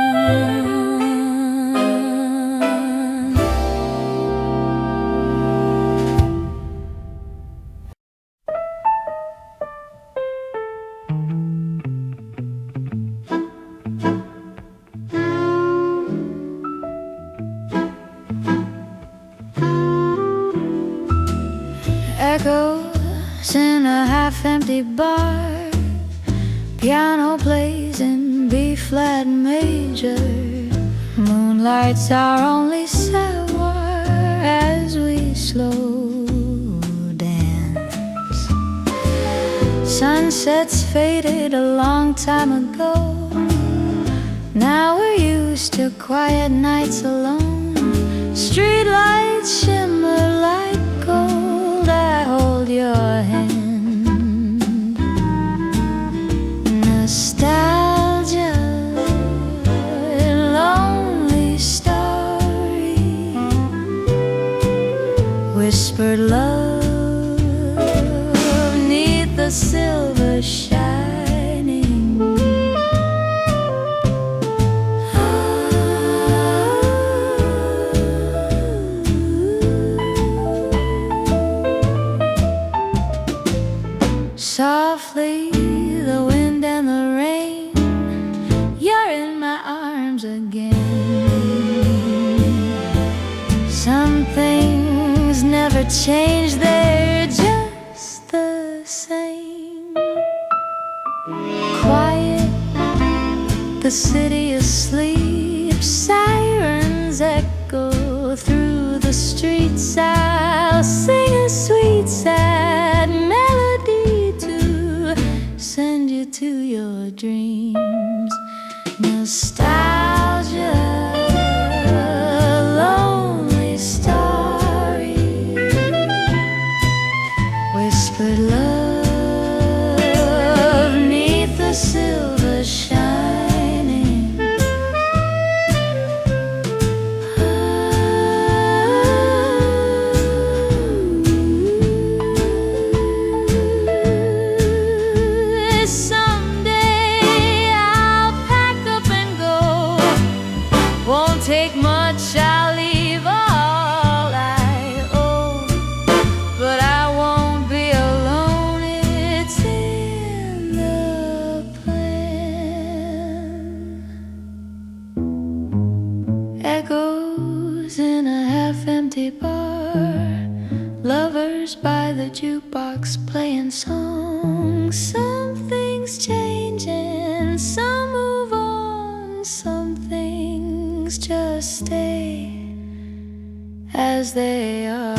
Echoes in a half-empty bar. Piano plays in B-flat major. Moonlight's our only sour as we slow dance. Sunsets faded a long time ago. Now we're used to quiet nights alone. Streetlights shimmer like gold. I hold your hand. Nostalgia, a lonely story. Whispered love neath the silver shining. Softly, the wind and the rain, you're in my arms again. Some things never change, they're just the same. Quiet, the city asleep, sirens echo through the streets. I'll sing a sweet, sad melody to send you to your dreams. Nostalgia, lonely story. Whispered love neath the silver shining. Someday I'll pack up and go. Won't take much, I'll leave all I owe. But I won't be alone, it's in the plan. Echoes in a half-empty bar. Lovers by the jukebox playing songs. Some things change and some move on. Some things things just stay as they are.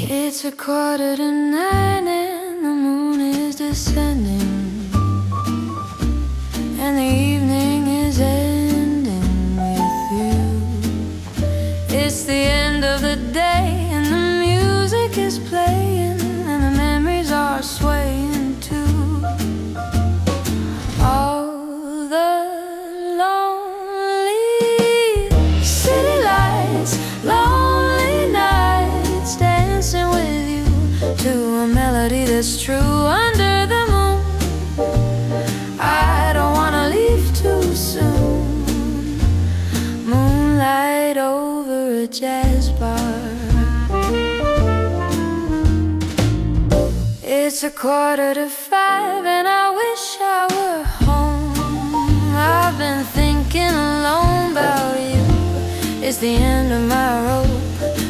It's 8:45 and the moon is descending, and the evening is ending with you. It's the end of the day and the music is playing, and the memories are swaying too. All the lonely city lights, lonely nights, dancing with you to a melody that's true under the moon. I don't wanna leave too soon. Moonlight over a jazz bar. It's 4:45 and I wish I were home. I've been thinking alone about you. It's the end of my rope,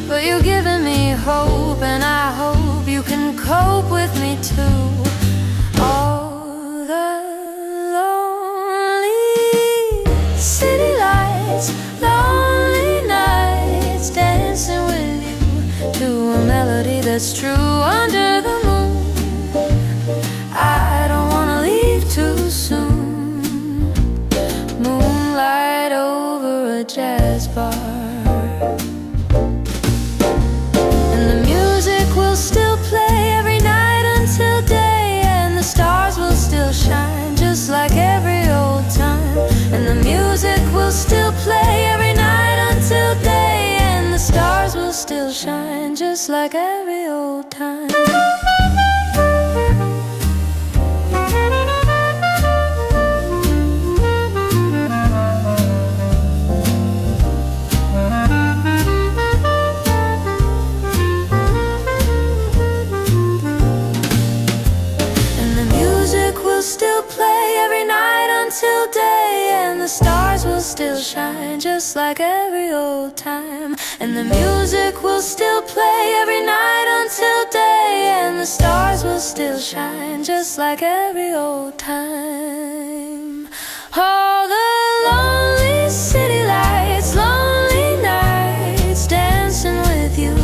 but you're giving me hope, and I hope you can cope with me too. All the lonely city lights, lonely nights, dancing with you to a melody that's true under the moon. I don't wanna leave too soon. Moonlight over a jazz bar. Still play every night until day, and the stars will still shine just like every old time. And the music will still play every night until day, and the stars will still shine just like every old time. Still play every night until day, and the stars will still shine just like every old time. And the music will still play every night until day, and the stars will still shine just like every old time. All the lonely city lights, lonely nights, dancing with you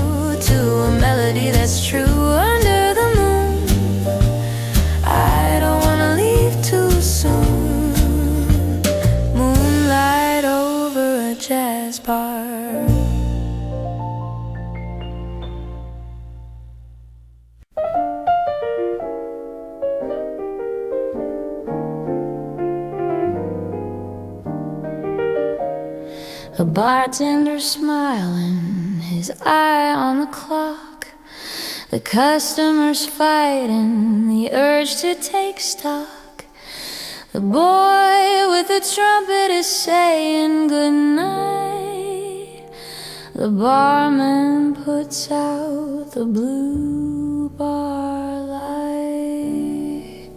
to a melody that's true under the moon. I don't wanna leave too soon. Moonlight over a jazz bar. A bartender smiling, his eye on the clock. The customers fighting the urge to take stock. The boy with the trumpet is saying goodnight. The barman puts out the blue bar light.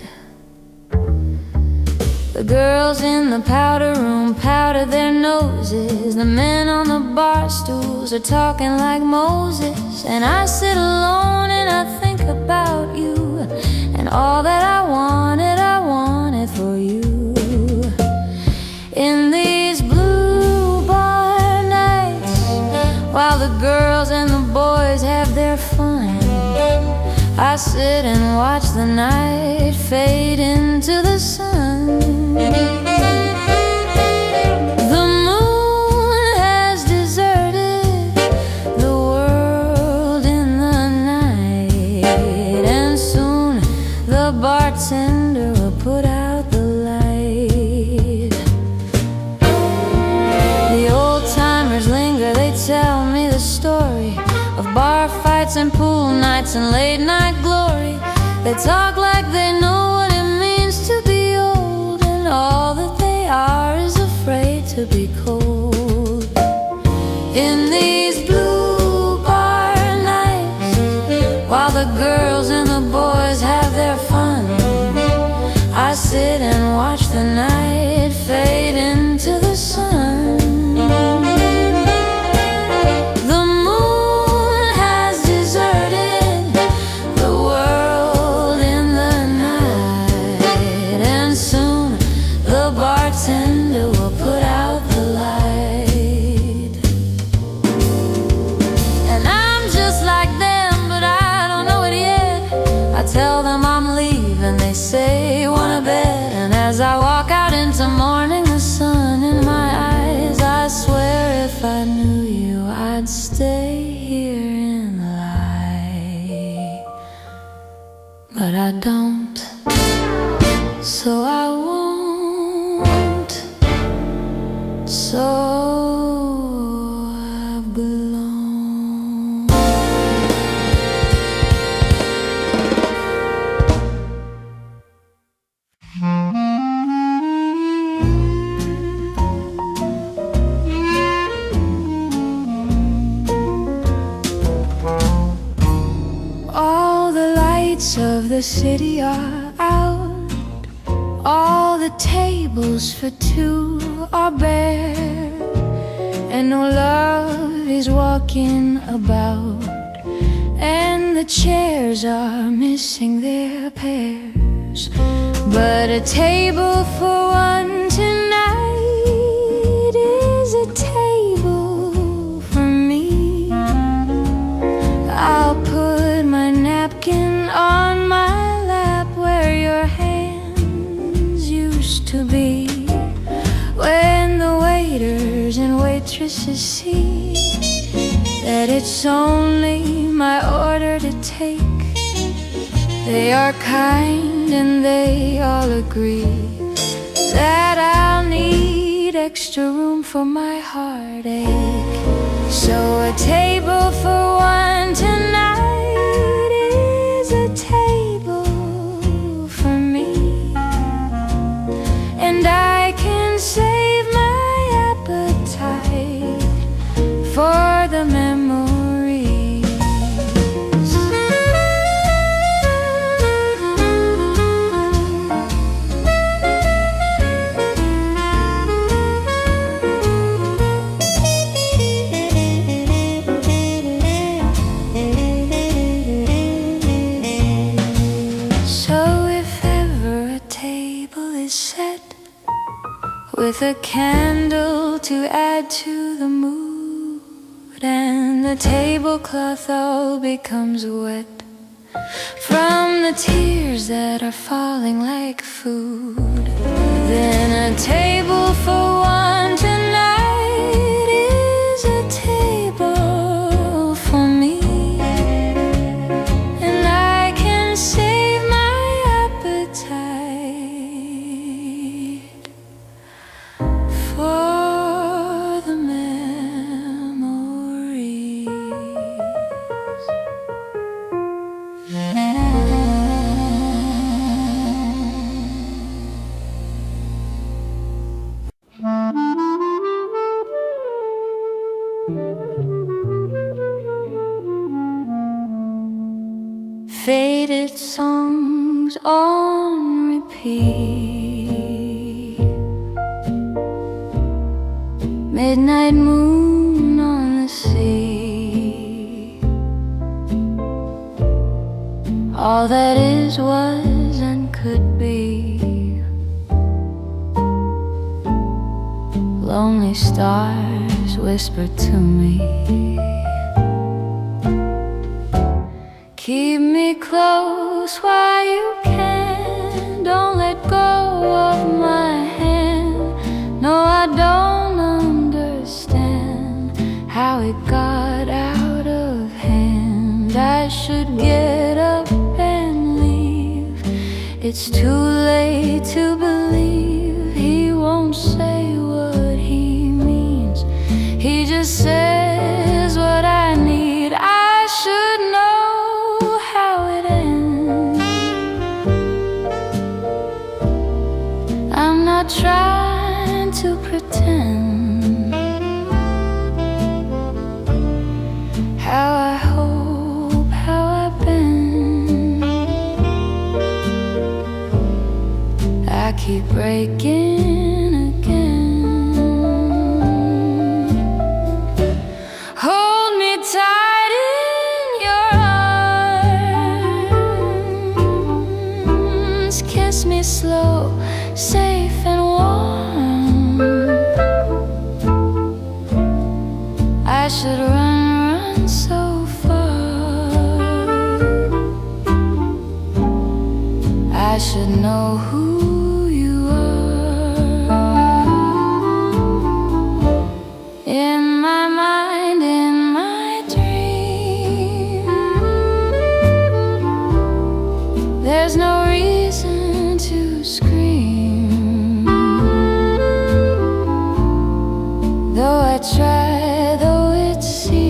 The girls in the powder room powder their noses. The men on the bar stools are talking like Moses. And I sit alone and I think about you, and all that I wanted for you. In these blue bar nights, while the girls and the boys have their fun, I sit and watch the night fade into the sun. The moon has deserted the world in the night, and soon the bartender will put out the light. The old timers linger, they tell me the story of bar fights and pool nights and late night glory. They talk like they know what it means to be old, and to be cold. In these blue bar nights, while the girls and the boys have their fun, I sit and watch the night fade into the sun. The moon has deserted the world in the night, and soon the bartender will put out the light. And I'm just like them, but I don't know it yet. I tell them I'm leaving, they say wanna bet. And as I walk out into morning, the sun in my eyes, I swear if I knew you, I'd stay here in the light. But I don't, so I won't. So I've belong. All the lights of the city are out, all the tables for two are bare, and no love is walking about, and the chairs are missing their pairs. But a table for one tonight is a table for me. I'll put my napkin on my lap where your hands used to be. When the waiters and waitresses see that it's only my order to take, they are kind and they all agree that I'll need extra room for my heartache. So a table for one tonight is a table for me, and I can save my appetite for the memories. With a candle to add to the mood, and the tablecloth all becomes wet from the tears that are falling like food. Then a table for one tonight is a table for me, and I can save my appetite for the memories. Faded songs on repeat, midnight moon on the sea. All that is, was, and could be. Lonely stars whisper to me, keep me close while you can. Don't let go of my hand. No, I don't understand how it got out of hand. I should get up and leave. It's too late to believe he won't say what he means. He just says what I need. I should know how it ends. I'm not trying trying to pretend how I hope, how I've been. I keep breaking again. Hold me tight in your arms, kiss me slow, safe and warm. I should run so far. I should know who you are. In my mind, in my dream, there's no reason to scream. Though I try, though it seems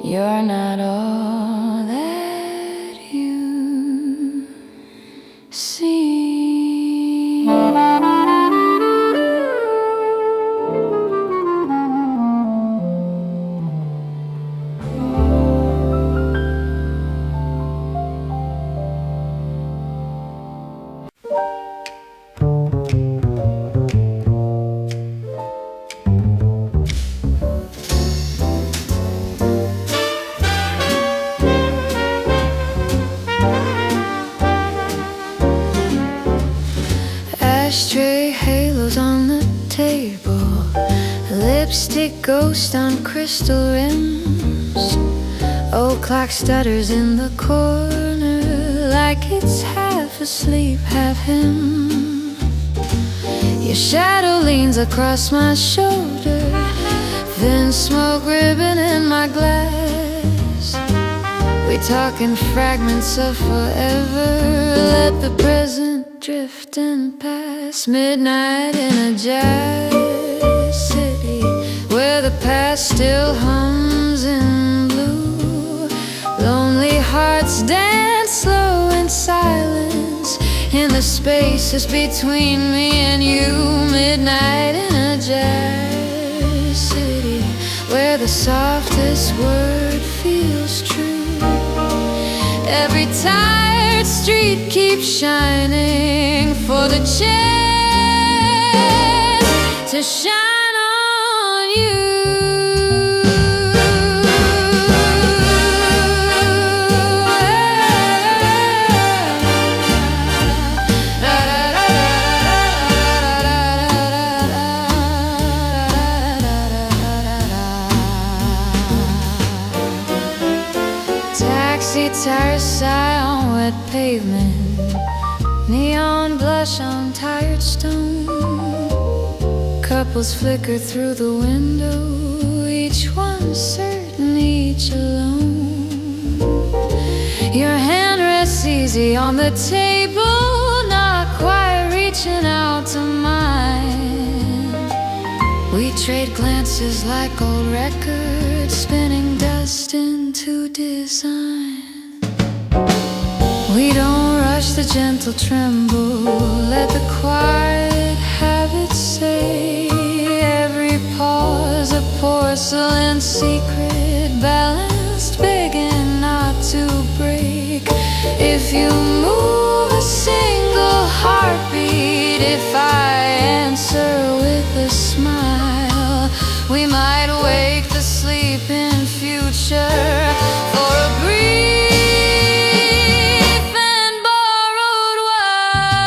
you're not all that you seem. Ashtray halos on the table, lipstick ghost on crystal rims. Old clock stutters in the corner like it's half asleep, half him. Your shadow leans across my shoulder, thin smoke ribbon in my glass. We talk in fragments of forever, let the present drift and pass. Midnight in a jazz city where the past still hums in blue. Lonely hearts dance slow in silence in the spaces between me and you. Midnight in a jazz city where the softest word feels true. Every tired street keeps shining for the chance to shine on you. Taxi tires sigh on wet pavement, neon blush on tired stone. Couples flicker through the window, each one certain, each alone. Your hand rests easy on the table, not quite reaching out to mine. We trade glances like old records, spinning dust into design. We don't rush the gentle tremble, let the quiet have its say. Every pause a porcelain secret, balanced, begging not to break. If you move a single heartbeat, if I answer with a smile, we might wake the sleeping future for a brief and borrowed while.